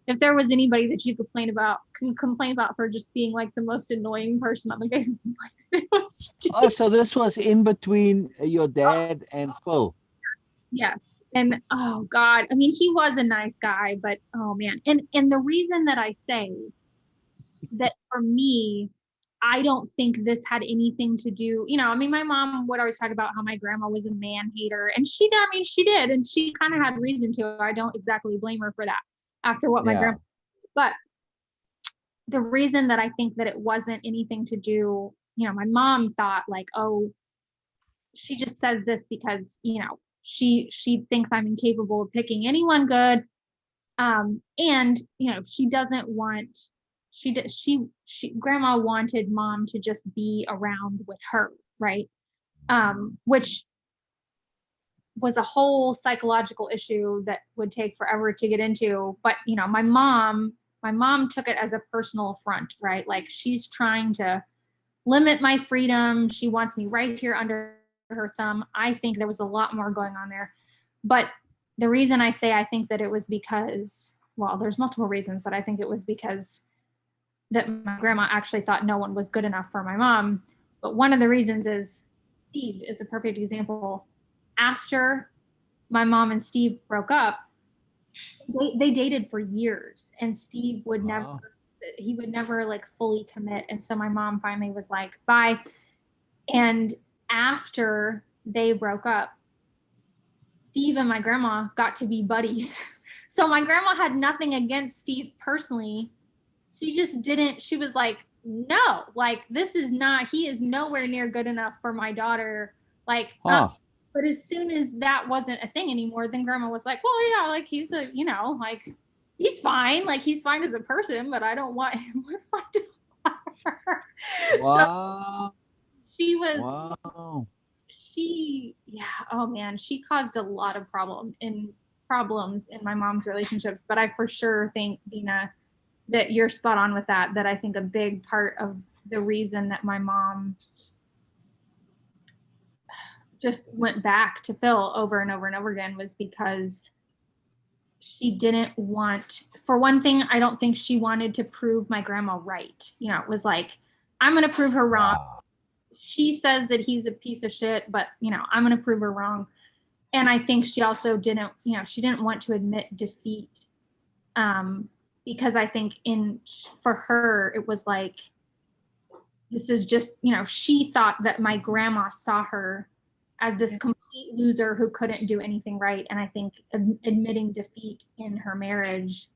if there was anybody that you could complain about for just being like the most annoying person on the face of the planet, it was Steve. Oh, so this was in between your dad and Phil. Yes. And oh God, I mean, he was a nice guy, but oh man. And the reason that I say that for me, I don't think this had anything to do, I mean, my mom would always talk about how my grandma was a man hater, and she did, and she kind of had reason to. I don't exactly blame her for that after what my grandma, but the reason that I think that it wasn't anything to do, my mom thought like, oh, she just says this because, she thinks I'm incapable of picking anyone good. And, she doesn't want, grandma wanted mom to just be around with her, right? Which was a whole psychological issue that would take forever to get into. But, my mom took it as a personal affront, right? Like, she's trying to limit my freedom. She wants me right here under her thumb. I think there was a lot more going on there. But the reason I say I think that it was because, well, there's multiple reasons that I think it was because that my grandma actually thought no one was good enough for my mom. But one of the reasons is Steve is a perfect example. After my mom and Steve broke up, they dated for years, and Steve would never like fully commit. And so my mom finally was like, bye. And after they broke up, Steve and my grandma got to be buddies. So my grandma had nothing against Steve personally. She just didn't, she was like, no, like, he is nowhere near good enough for my daughter. Like, but as soon as that wasn't a thing anymore, then grandma was like, well, yeah, like, he's a, like, he's fine. Like, he's fine as a person, but I don't want him with my daughter. Wow. So she was, oh man, she caused a lot of problems in my mom's relationships. But I for sure think, Beena, that you're spot on with that I think a big part of the reason that my mom just went back to Phil over and over and over again was because she didn't want, for one thing, I don't think she wanted to prove my grandma right. It was like, I'm going to prove her wrong. She says that he's a piece of shit, but, I'm going to prove her wrong. And I think she also didn't, she didn't want to admit defeat. Because I think for her, it was like, this is just, she thought that my grandma saw her as this complete loser who couldn't do anything right. And I think admitting defeat in her marriage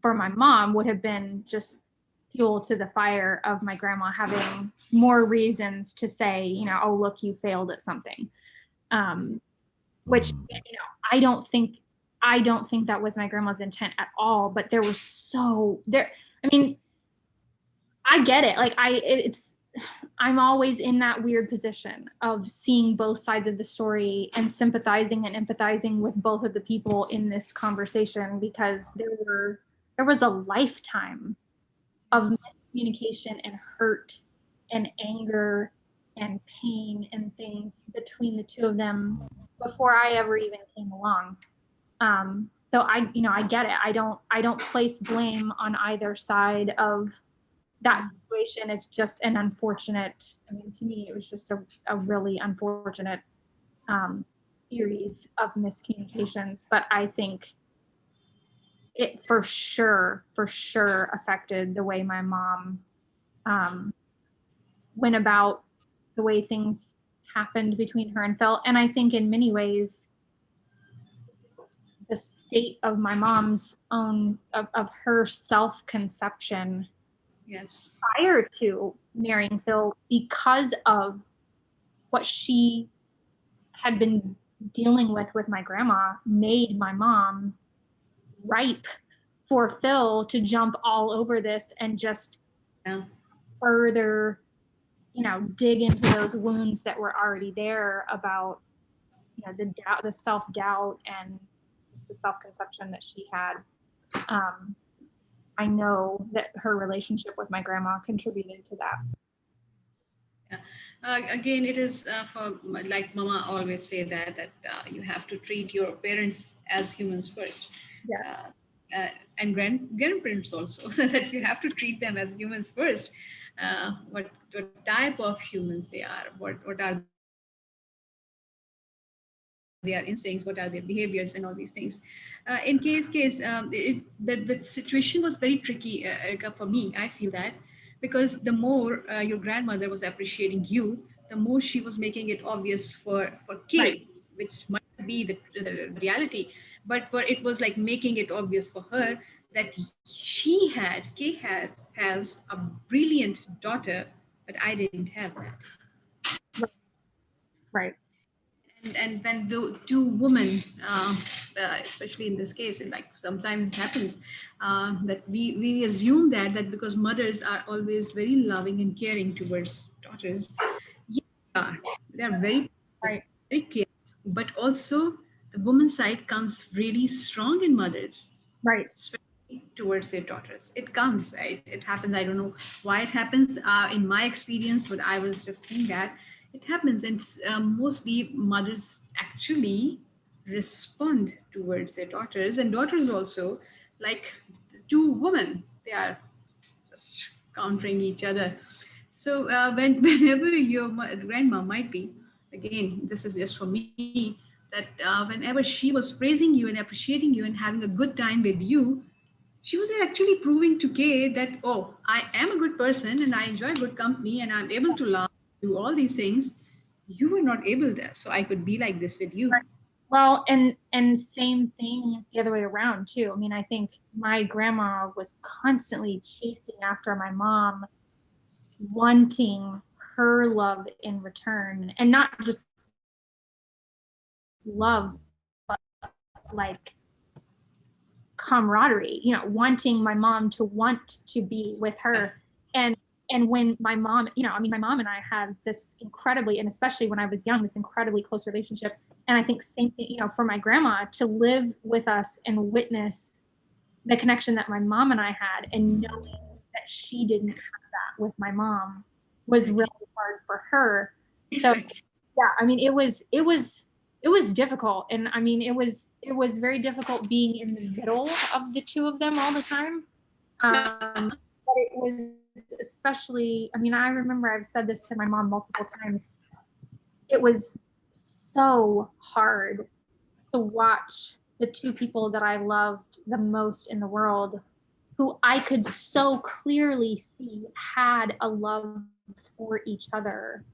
for my mom would have been just fuel to the fire of my grandma having more reasons to say, oh, look, you failed at something. Which, I don't think that was my grandma's intent at all, but there was I mean, I get it. Like, I'm always in that weird position of seeing both sides of the story and sympathizing and empathizing with both of the people in this conversation, because there was a lifetime of communication and hurt and anger and pain and things between the two of them before I ever even came along. So I get it. I don't place blame on either side of that situation. It's just an unfortunate, I mean, to me, it was just a really unfortunate series of miscommunications. But I think it for sure affected the way my mom went about the way things happened between her and Phil. And I think in many ways, the state of my mom's own, of her self-conception Yes. prior to marrying Phil, because of what she had been dealing with my grandma, made my mom ripe for Phil to jump all over this and just further, dig into those wounds that were already there about, the doubt, the self-doubt, and just the self-conception that she had. I know that her relationship with my grandma contributed to that. Again, it is for, like Mama always say that you have to treat your parents as humans first. Yeah. And grandparents also, that you have to treat them as humans first. What type of humans they are, what are their instincts, what are their behaviors, and all these things. In the situation was very tricky, Erica, for me. I feel that because the more your grandmother was appreciating you, the more she was making it obvious for Kay, Right. which might be the reality, but for it was like making it obvious for her that Kay has a brilliant daughter, but I didn't have that. Right. And when the two women, especially in this case, and like sometimes it happens that we assume that because mothers are always very loving and caring towards daughters, yeah, they are Right. very caring, but also the woman's side comes really strong in mothers, Right. especially towards their daughters. It comes, it happens. I don't know why it happens. In my experience, but I was just seeing that it happens, and mostly mothers actually respond towards their daughters, and daughters also, like the two women, they are just countering each other. So whenever your grandma might be, again, this is just for me, that whenever she was praising you and appreciating you and having a good time with you, she was actually proving to Kay that, oh, I am a good person and I enjoy good company and I'm able to laugh, do all these things. You were not able there, so I could be like this with you. Right. Well, and same thing the other way around too. I mean, I think my grandma was constantly chasing after my mom, wanting her love in return, and not just love, but like camaraderie, wanting my mom to want to be with her. And when my mom, my mom and I had this incredibly, and especially when I was young, this incredibly close relationship. And I think same thing, for my grandma to live with us and witness the connection that my mom and I had, and knowing that she didn't have that with my mom was really hard for her. So yeah, I mean, it was difficult. And I mean, it was very difficult being in the middle of the two of them all the time. But it was especially, I mean, I remember I've said this to my mom multiple times. It was so hard to watch the two people that I loved the most in the world, who I could so clearly see had a love for each other,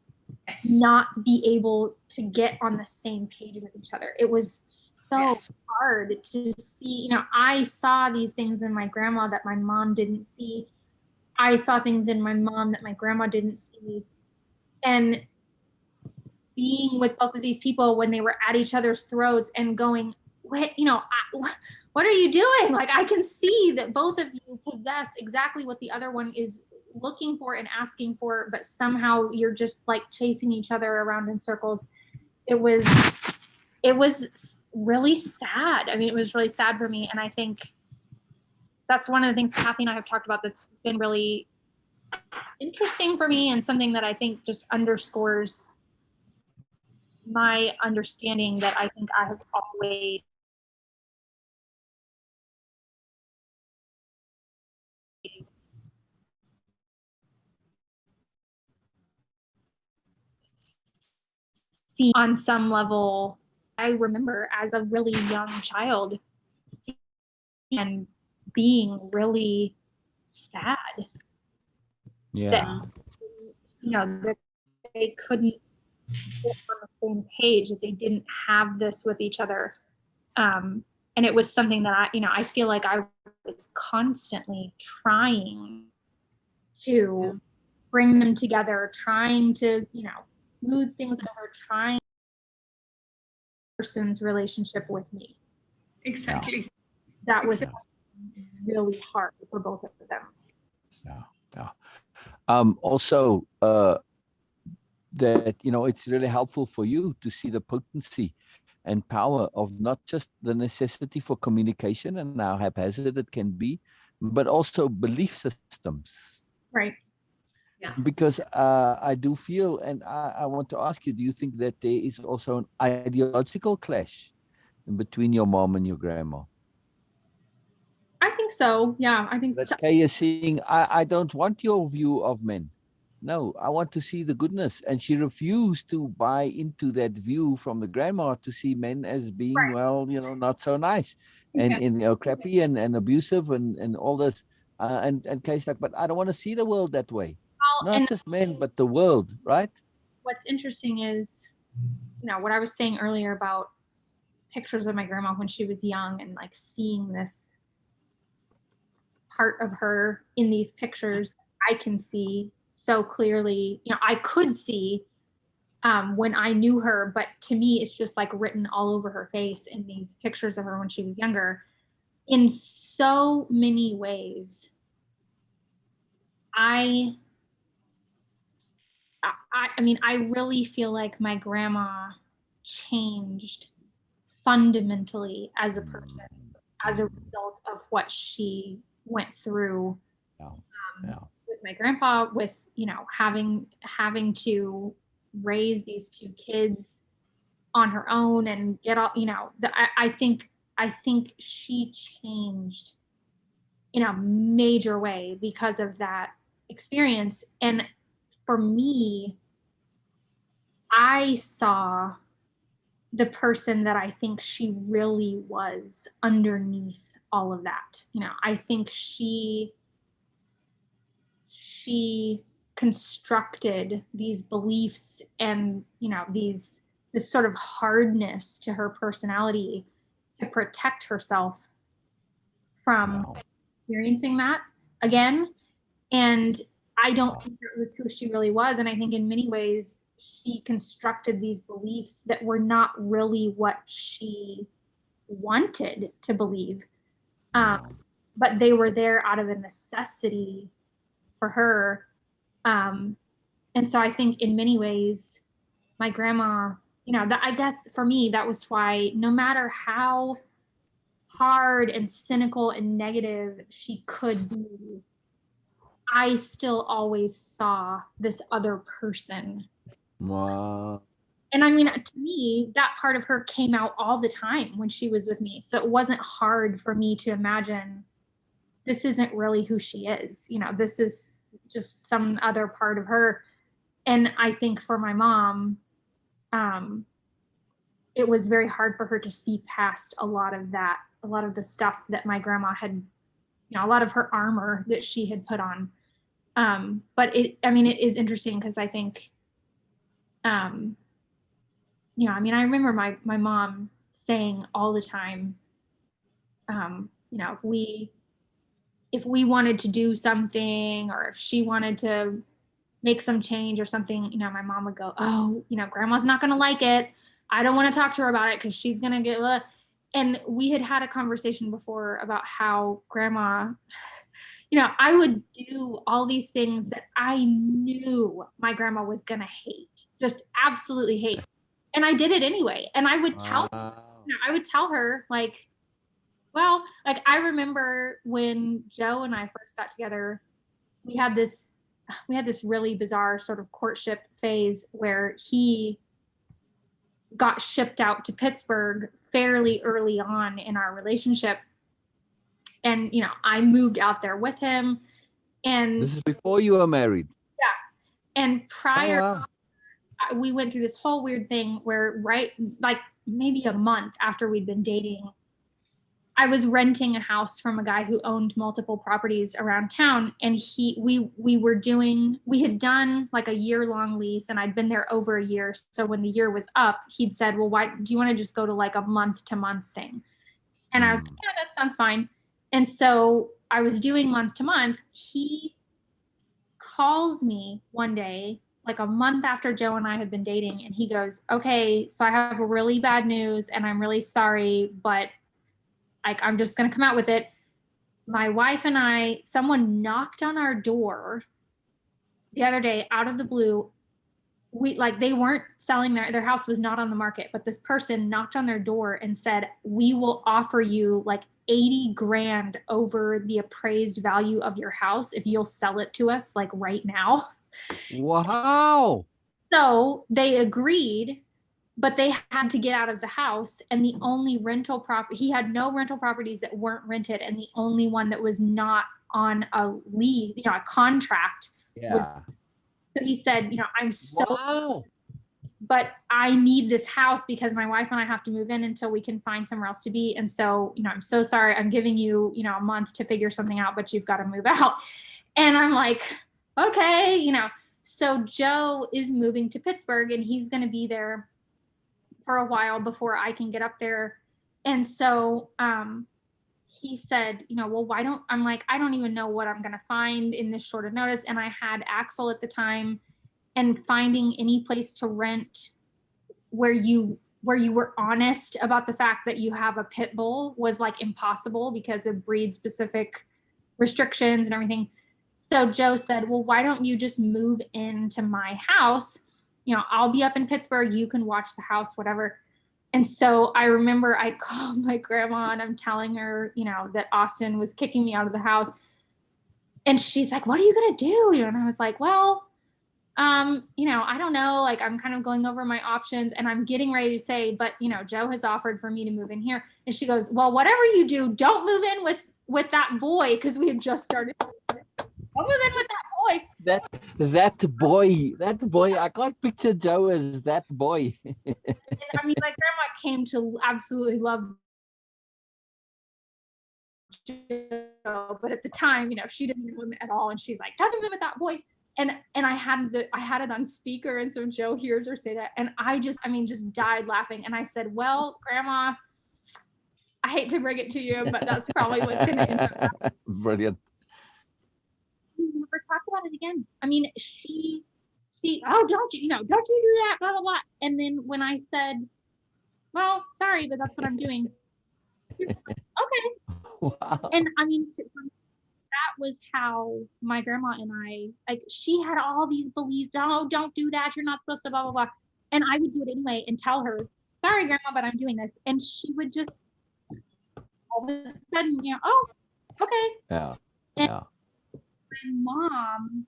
not be able to get on the same page with each other. It was so hard to see. I saw these things in my grandma that my mom didn't see. I saw things in my mom that my grandma didn't see. And being with both of these people when they were at each other's throats and going, what are you doing? Like, I can see that both of you possess exactly what the other one is looking for and asking for, but somehow you're just like chasing each other around in circles. It was really sad. I mean, it was really sad for me. And I think that's one of the things Kathy and I have talked about that's been really interesting for me and something that I think just underscores my understanding that I think I have always seen on some level. I remember as a really young child and being really sad that, that they couldn't get on the same page, that they didn't have this with each other. And it was something that I feel like I was constantly trying to bring them together, trying to, smooth things over, trying person's relationship with me. Exactly. That was really hard for both of them. Also, that it's really helpful for you to see the potency and power of not just the necessity for communication and how haphazard it can be, but also belief systems. Right. Yeah. Because I do feel, and I want to ask you, do you think that there is also an ideological clash in between your mom and your grandma? I think so. Yeah, I think That so. Kay is saying, I don't want your view of men. No, I want to see the goodness. And she refused to buy into that view from the grandma to see men as being, well, not so nice and crappy and abusive and all this. And Kay's like, but I don't want to see the world that way. Not just men, but the world, right? What's interesting is, what I was saying earlier about pictures of my grandma when she was young and like seeing this part of her in these pictures. I can see so clearly, I could see when I knew her, but to me, it's just like written all over her face in these pictures of her when she was younger. In so many ways, I mean, I really feel like my grandma changed fundamentally as a person as a result of what she went through with my grandpa, with having to raise these two kids on her own and get all I think she changed in a major way because of that experience. And for me, I saw the person that I think she really was underneath all of that. I think she constructed these beliefs and, this sort of hardness to her personality to protect herself from experiencing that again. And I don't think that was who she really was. And I think in many ways, she constructed these beliefs that were not really what she wanted to believe. But they were there out of a necessity for her. And so I think in many ways, my grandma, I guess for me, that was why no matter how hard and cynical and negative she could be, I still always saw this other person. Wow. And I mean, to me, that part of her came out all the time when she was with me. So it wasn't hard for me to imagine this isn't really who she is. This is just some other part of her. And I think for my mom, it was very hard for her to see past a lot of that, a lot of the stuff that my grandma had, a lot of her armor that she had put on. But it is interesting because I think, I remember my mom saying all the time, if we wanted to do something or if she wanted to make some change or something, my mom would go, oh, grandma's not going to like it. I don't want to talk to her about it because she's going to get, and we had a conversation before about how grandma, I would do all these things that I knew my grandma was going to hate, just absolutely hate. And I did it anyway. And I would tell her like, well, like I remember when Joe and I first got together, we had this we had this really bizarre sort of courtship phase where he got shipped out to Pittsburgh fairly early on in our relationship. And, you know, I moved out there with him. And This is before you were married. yeah. And prior, Oh, wow. we went through this whole weird thing where, right, like maybe a month after we'd been dating, I was renting a house from a guy who owned multiple properties around town, and we had done like a year-long lease, and I'd been there over a year. So when the year was up, he'd said, well, why do you want to just go to like a month-to-month thing? And I was like, yeah, that sounds fine. And so I was doing month-to-month. He calls me one day, like a month after Joe and I had been dating, and he goes, okay, so I have really bad news, and I'm really sorry, but like, I'm just going to come out with it. My wife and I, someone knocked on our door the other day out of the blue. They weren't selling their house was not on the market, but this person knocked on their door and said, we will offer you like 80 grand over the appraised value of your house if you'll sell it to us like right now. Wow. So they agreed, but they had to get out of the house, and the only rental property, he had no rental properties that weren't rented, and the only one that was not on a lease, you know, a contract. Yeah. So he said, you know, I'm so, Wow. but I need this house because my wife and I have to move in until we can find somewhere else to be. And so, you know, I'm so sorry. I'm giving you, you know, a month to figure something out, but you've got to move out. And I'm like, okay, you know. So Joe is moving to Pittsburgh, and he's going to be there for a while before I can get up there. And so he said, you know, well, why don't, I'm like, I don't even know what I'm going to find in this short of notice. And I had Axel at the time, and finding any place to rent where you were honest about the fact that you have a pit bull was like impossible because of breed specific restrictions and everything. So Joe said, well, why don't you just move into my house? You know, I'll be up in Pittsburgh. You can watch the house, whatever. And so I remember I called my grandma, and I'm telling her, you know, that Austin was kicking me out of the house. And she's like, what are you going to do? You know, and I was like, well, you know, I don't know. Like, I'm kind of going over my options, and I'm getting ready to say, but, you know, Joe has offered for me to move in here. And she goes, well, whatever you do, don't move in with that boy. Cause we had just started. Don't move in with that boy. That boy, I can't picture Joe as that boy. And I mean, my grandma came to absolutely love Joe, but at the time, you know, she didn't know him at all. And she's like, don't move in with that boy. And I had it on speaker, and so Joe hears her say that, and I just died laughing. And I said, well, Grandma, I hate to bring it to you, but that's probably what's going to end up happening. Brilliant. We never talked about it again. I mean, she, oh, don't you do that, blah, blah, blah. And then when I said, well, sorry, but that's what I'm doing. Like, okay. Wow. And I mean, that was how my grandma and I, like, she had all these beliefs. Oh, don't do that. You're not supposed to, blah, blah, blah. And I would do it anyway and tell her, sorry, Grandma, but I'm doing this. And she would just all of a sudden, you know, oh, okay. Yeah. And Yeah. my mom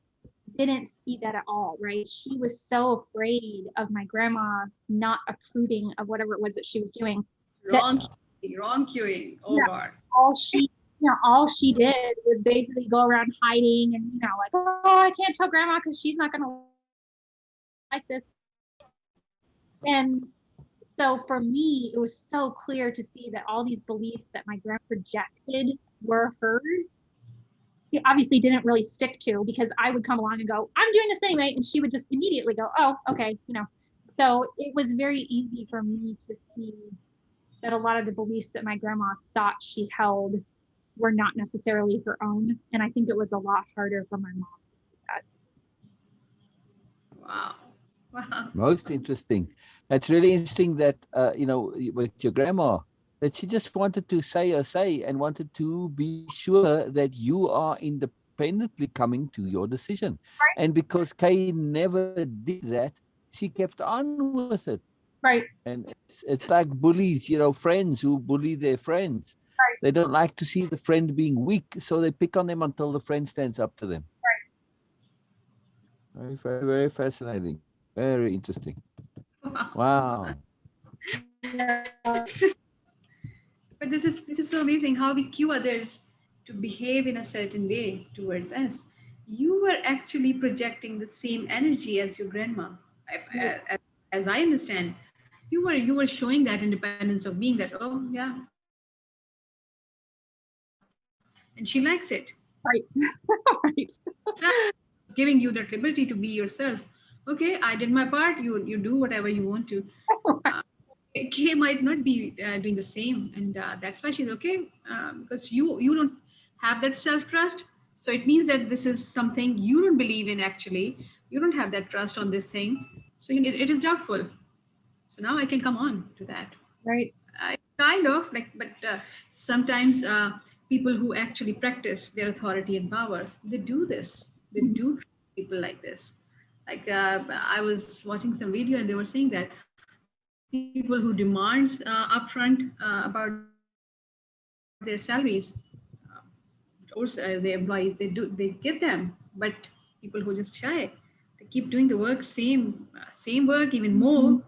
didn't see that at all, right? She was so afraid of my grandma not approving of whatever it was that she was doing. Wrong cueing. Oh, yeah, God. All she did was basically go around hiding and, you know, like, oh, I can't tell Grandma because she's not going to like this. And so for me, it was so clear to see that all these beliefs that my grandma projected were hers. He obviously didn't really stick to, because I would come along and go, I'm doing this anyway. And she would just immediately go, oh, okay. You know, so it was very easy for me to see that a lot of the beliefs that my grandma thought she held were not necessarily her own. And I think it was a lot harder for my mom to do that. Wow. Wow. Most interesting. It's really interesting that, you know, with your grandma, that she just wanted to say and wanted to be sure that you are independently coming to your decision. Right. And because Kay never did that, she kept on with it. Right. And it's like bullies, you know, friends who bully their friends. Right. They don't like to see the friend being weak, so they pick on them until the friend stands up to them. Very, very, very fascinating. Very interesting. Wow. But this is so amazing how we cue others to behave in a certain way towards us. You were actually projecting the same energy as your grandma. As I understand, you were showing that independence of being that, oh yeah, and she likes it. She was giving you that liberty to Right. be yourself. Okay, I did my part. You do whatever you want to. Kay might not be doing the same, and that's why she's okay, because you don't have that self trust. So it means that this is something you don't believe in. Actually, you don't have that trust on this thing. So it is doubtful. So now I can come on to that. Right. Kind of like, but sometimes people who actually practice their authority and power, they do this. They do treat people like this. Like I was watching some video and they were saying that people who demands upfront about their salaries, of course, the employees they give them, but people who just shy, they keep doing the work, same work, even more, Mhm.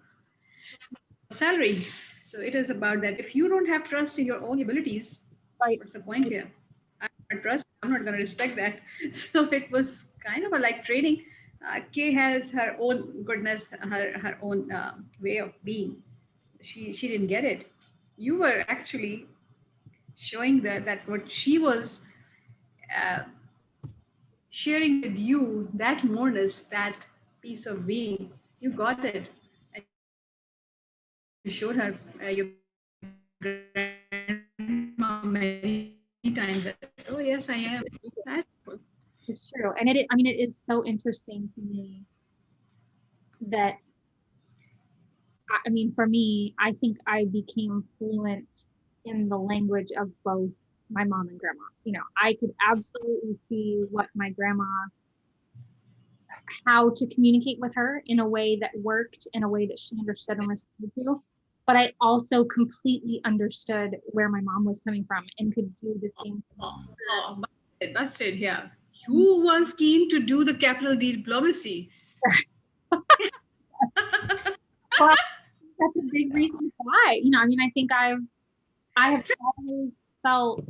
for salary. So it is about that. If you don't have trust in your own abilities, what's Right. the point here? I don't trust. I'm not going to respect that. So it was kind of a like training. Kay has her own goodness, her own way of being. She didn't get it. You were actually showing that what she was uh, sharing with you, that moreness, that piece of being, you got it, and you showed her, your grandma many times that, oh yes, I am that. That's beautiful. It's true. And I mean, it is so interesting to me that, I mean, for me, I think I became fluent in the language of both my mom and grandma. You know, I could absolutely see what my grandma, how to communicate with her in a way that worked, in a way that she understood and responded to. But I also completely understood where my mom was coming from and could do the same thing Oh, with her. busted, yeah. Who was keen to do the capital D diplomacy? But that's a big reason why. You know, I mean, I think I have always felt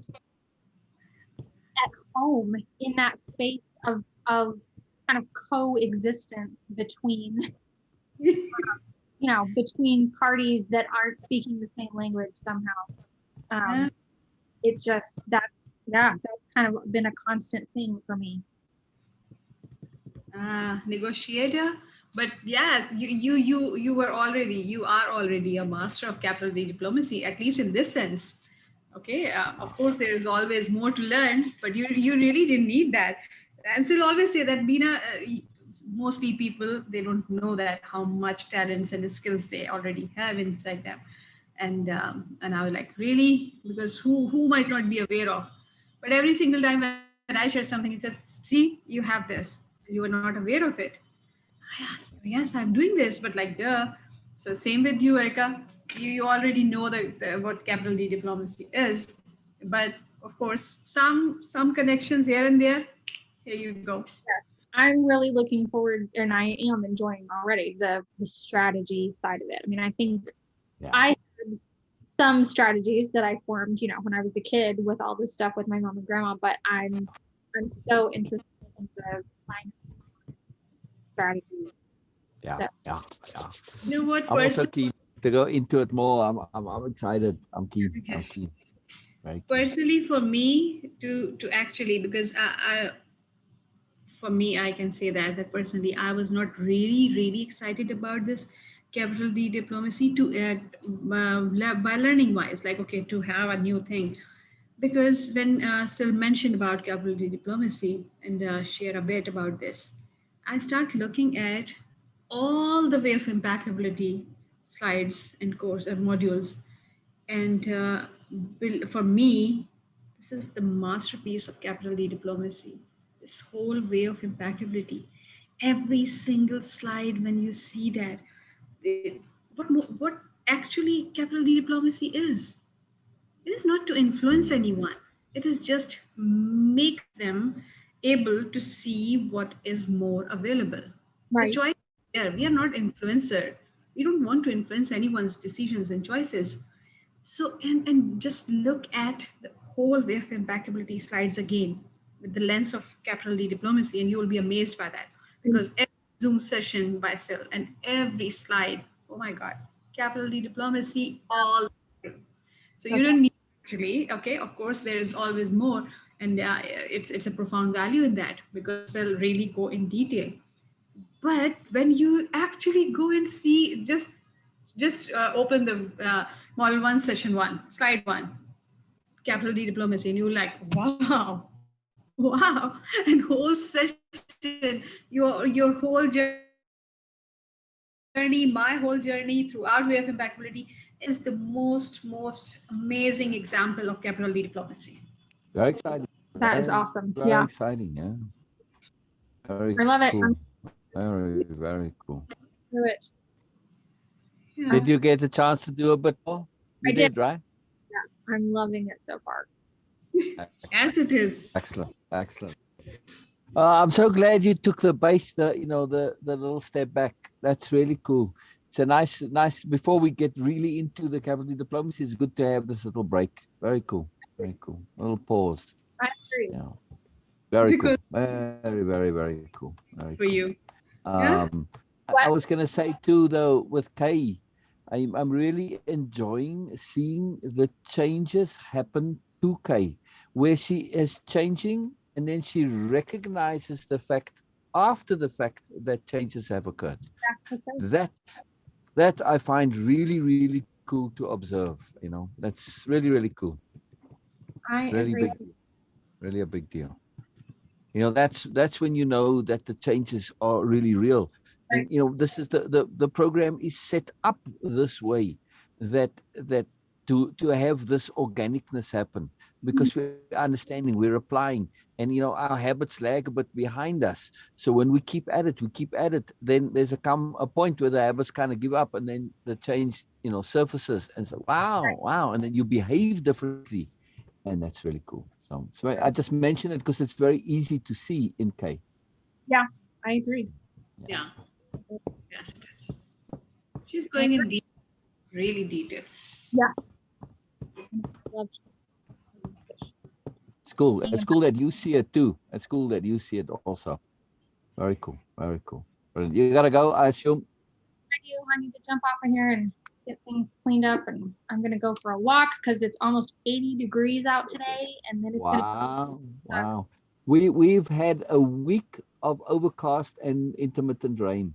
at home in that space of kind of coexistence between, you know, between parties that aren't speaking the same language somehow. Yeah. Um, it just that's kind of been a constant thing for me. Negotiator. But yes, you are already a master of capital D diplomacy, at least in this sense. Okay, of course there is always more to learn, but you really didn't need that. And still always say that Beena, mostly people they don't know that how much talents and skills they already have inside them, and I was like, really, because who might not be aware of, but every single time when I share something, he says, see, you have this, you are not aware of it. Yes, I'm doing this, but like, duh. So same with you, Erica. You already know what capital D diplomacy is, but of course, some connections here and there. Here you go. Yes, I'm really looking forward, and I am enjoying already the strategy side of it. I mean, I think Yeah. I had some strategies that I formed, you know, when I was a kid with all this stuff with my mom and grandma, but I'm so interested in the finance strategies. Yeah. So Yeah. Yeah. You know what, I'm also person? keen to go into it more. I'm excited. I'm keen. I'm Yes. keen. Very keen. Personally, for me to actually, because for me, I can say that personally, I was not really excited about this capital D diplomacy to by learning wise, like okay, to have a new thing. Because when Sil mentioned about capital D diplomacy and share a bit about this, I start looking at all the way of impeccability slides and course modules, and for me, this is the masterpiece of capital D diplomacy. This whole way of impeccability. Every single slide, when you see that, what actually capital D diplomacy is. It is not to influence anyone. It is just makes them able to see what is more available. The Right. choice is there. We are not influencer. We don't want to influence anyone's decisions and choices. So, and just look at the whole way of impeccability slides again with the lens of capital D diplomacy, and you will be amazed by that because every Zoom session by Sil and every slide, oh my God, capital D diplomacy, all. So you Okay. don't need actually, okay, of course, there is always more, and it's a profound value in that because they'll really go in detail. But when you actually go and see, just open the model one, session one, slide one, capital D diplomacy, and you're like, wow, wow, and whole session, your whole journey, my whole journey throughout way of impeccability is the most amazing example of capital D diplomacy. Very exciting. That is Very, awesome. very Yeah. exciting. Yeah. Very I love it. cool. I'm Very, very cool. through it. Yeah. Did you get a chance to do a bit more? I You did. did, right? Yes. I'm loving it so far. As it is. Excellent. Excellent. I'm so glad you took the base, the little step back. That's really cool. It's a nice. Before we get really into the capital diplomacy, it's good to have this little break. Very cool. Very cool. A little pause. I agree. Yeah. Very Because cool. Very, very, very cool. Very for cool. you. Yeah. I was gonna say too, though, with Kay, I'm really enjoying seeing the changes happen to Kay, where she is changing, and then she recognizes the fact after the fact that changes have occurred. Yeah, that's right. That I find really, really cool to observe. That's really, really cool. I Really agree. big, really a big deal. That's when you know that the changes are really real. And Right. this is the program is set up this way that to have this organicness happen Mhm. because we're understanding, we're applying, and our habits lag a bit behind us. So when we keep at it, then there's a point where the habits kind of give up, and then the change surfaces, and so wow, and then you behave differently, and that's really cool. So I just mention it because it's very easy to see in K. Yeah, I agree. Yeah. Yes, it is. She's I going in agree. really details. Yeah. Love fish. It's cool. It's cool that you see it too. It's cool that you see it also. Very cool. Very cool. Brilliant. You gotta go, I assume. I need to jump off of here and get things cleaned up, and I'm gonna go for a walk because it's almost 80 degrees out today, and then it's gonna. Wow. We've had a week of overcast and intermittent rain.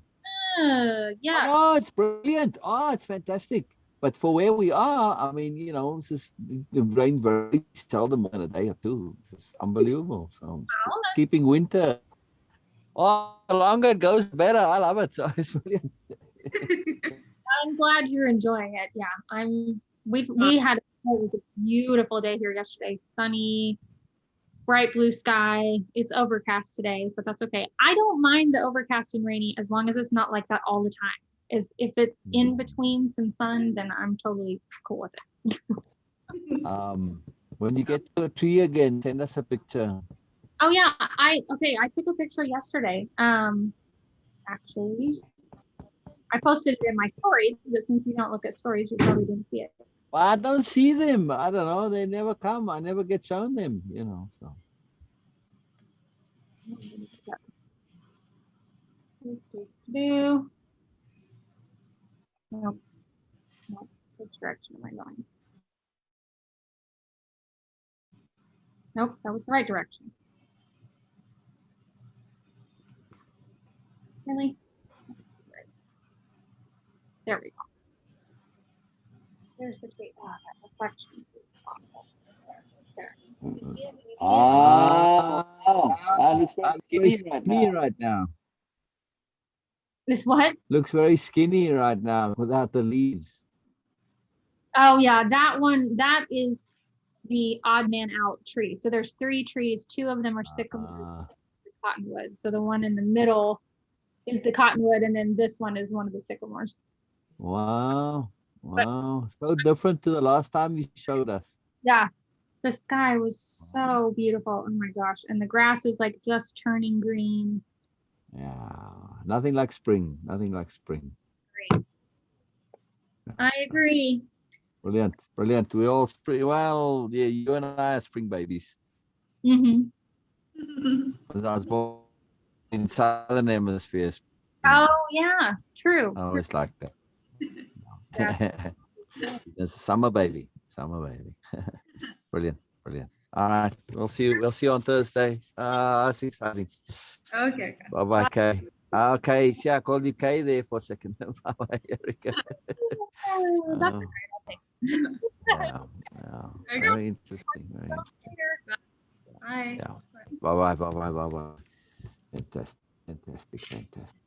Yeah. Oh, it's brilliant. Oh, it's fantastic. But for where we are, I mean, it's just the rain very seldom, more than a day or two. It's unbelievable. So it's keeping winter. Oh, the longer it goes, the better. I love it. So it's brilliant. I'm glad you're enjoying it. Yeah, we had a beautiful day here yesterday. Sunny, bright blue sky. It's overcast today, but that's okay. I don't mind the overcast and rainy as long as it's not like that all the time. Is if it's in between some sun, then I'm totally cool with it. When you get to a tree again, send us a picture. Oh yeah, I took a picture yesterday. Actually, I posted it in my stories, but since you don't look at stories, you probably didn't see it. Well, I don't see them. I don't know. They never come. I never get shown them, so. No, no, which direction am I going? Nope, that was the right direction. Really? There we go. There's the tree. Oh, that reflection is awful. There. Looks very skinny right now. This what? Looks very skinny right now without the leaves. Oh yeah, that one, that is the odd man out tree. So there's 3 trees, 2 of them are sycamores, cottonwood. So the one in the middle is the cottonwood, and then this one is one of the sycamores. Wow. So different to the last time you showed us. Yeah. the sky was so beautiful. Oh my gosh. And the grass is like just turning green. Yeah, nothing like spring. Nothing like spring. I agree. Brilliant, brilliant. We all well. Yeah, you and I are spring babies. Mm-hmm. Because I was born in southern hemispheres. Oh yeah, true. I always like that. Yeah. It's a summer baby. Summer baby. Brilliant, brilliant. All right, we'll see you. We'll see you on Thursday. That's exciting. Okay. Bye bye, Kay. Okay, see, I called you Kay there for a second. Bye bye, Erica. Oh, that's Oh, great. yeah, yeah. Very interesting. Very interesting. Bye. Yeah. Bye bye, bye bye, bye bye. Fantastic, fantastic, fantastic.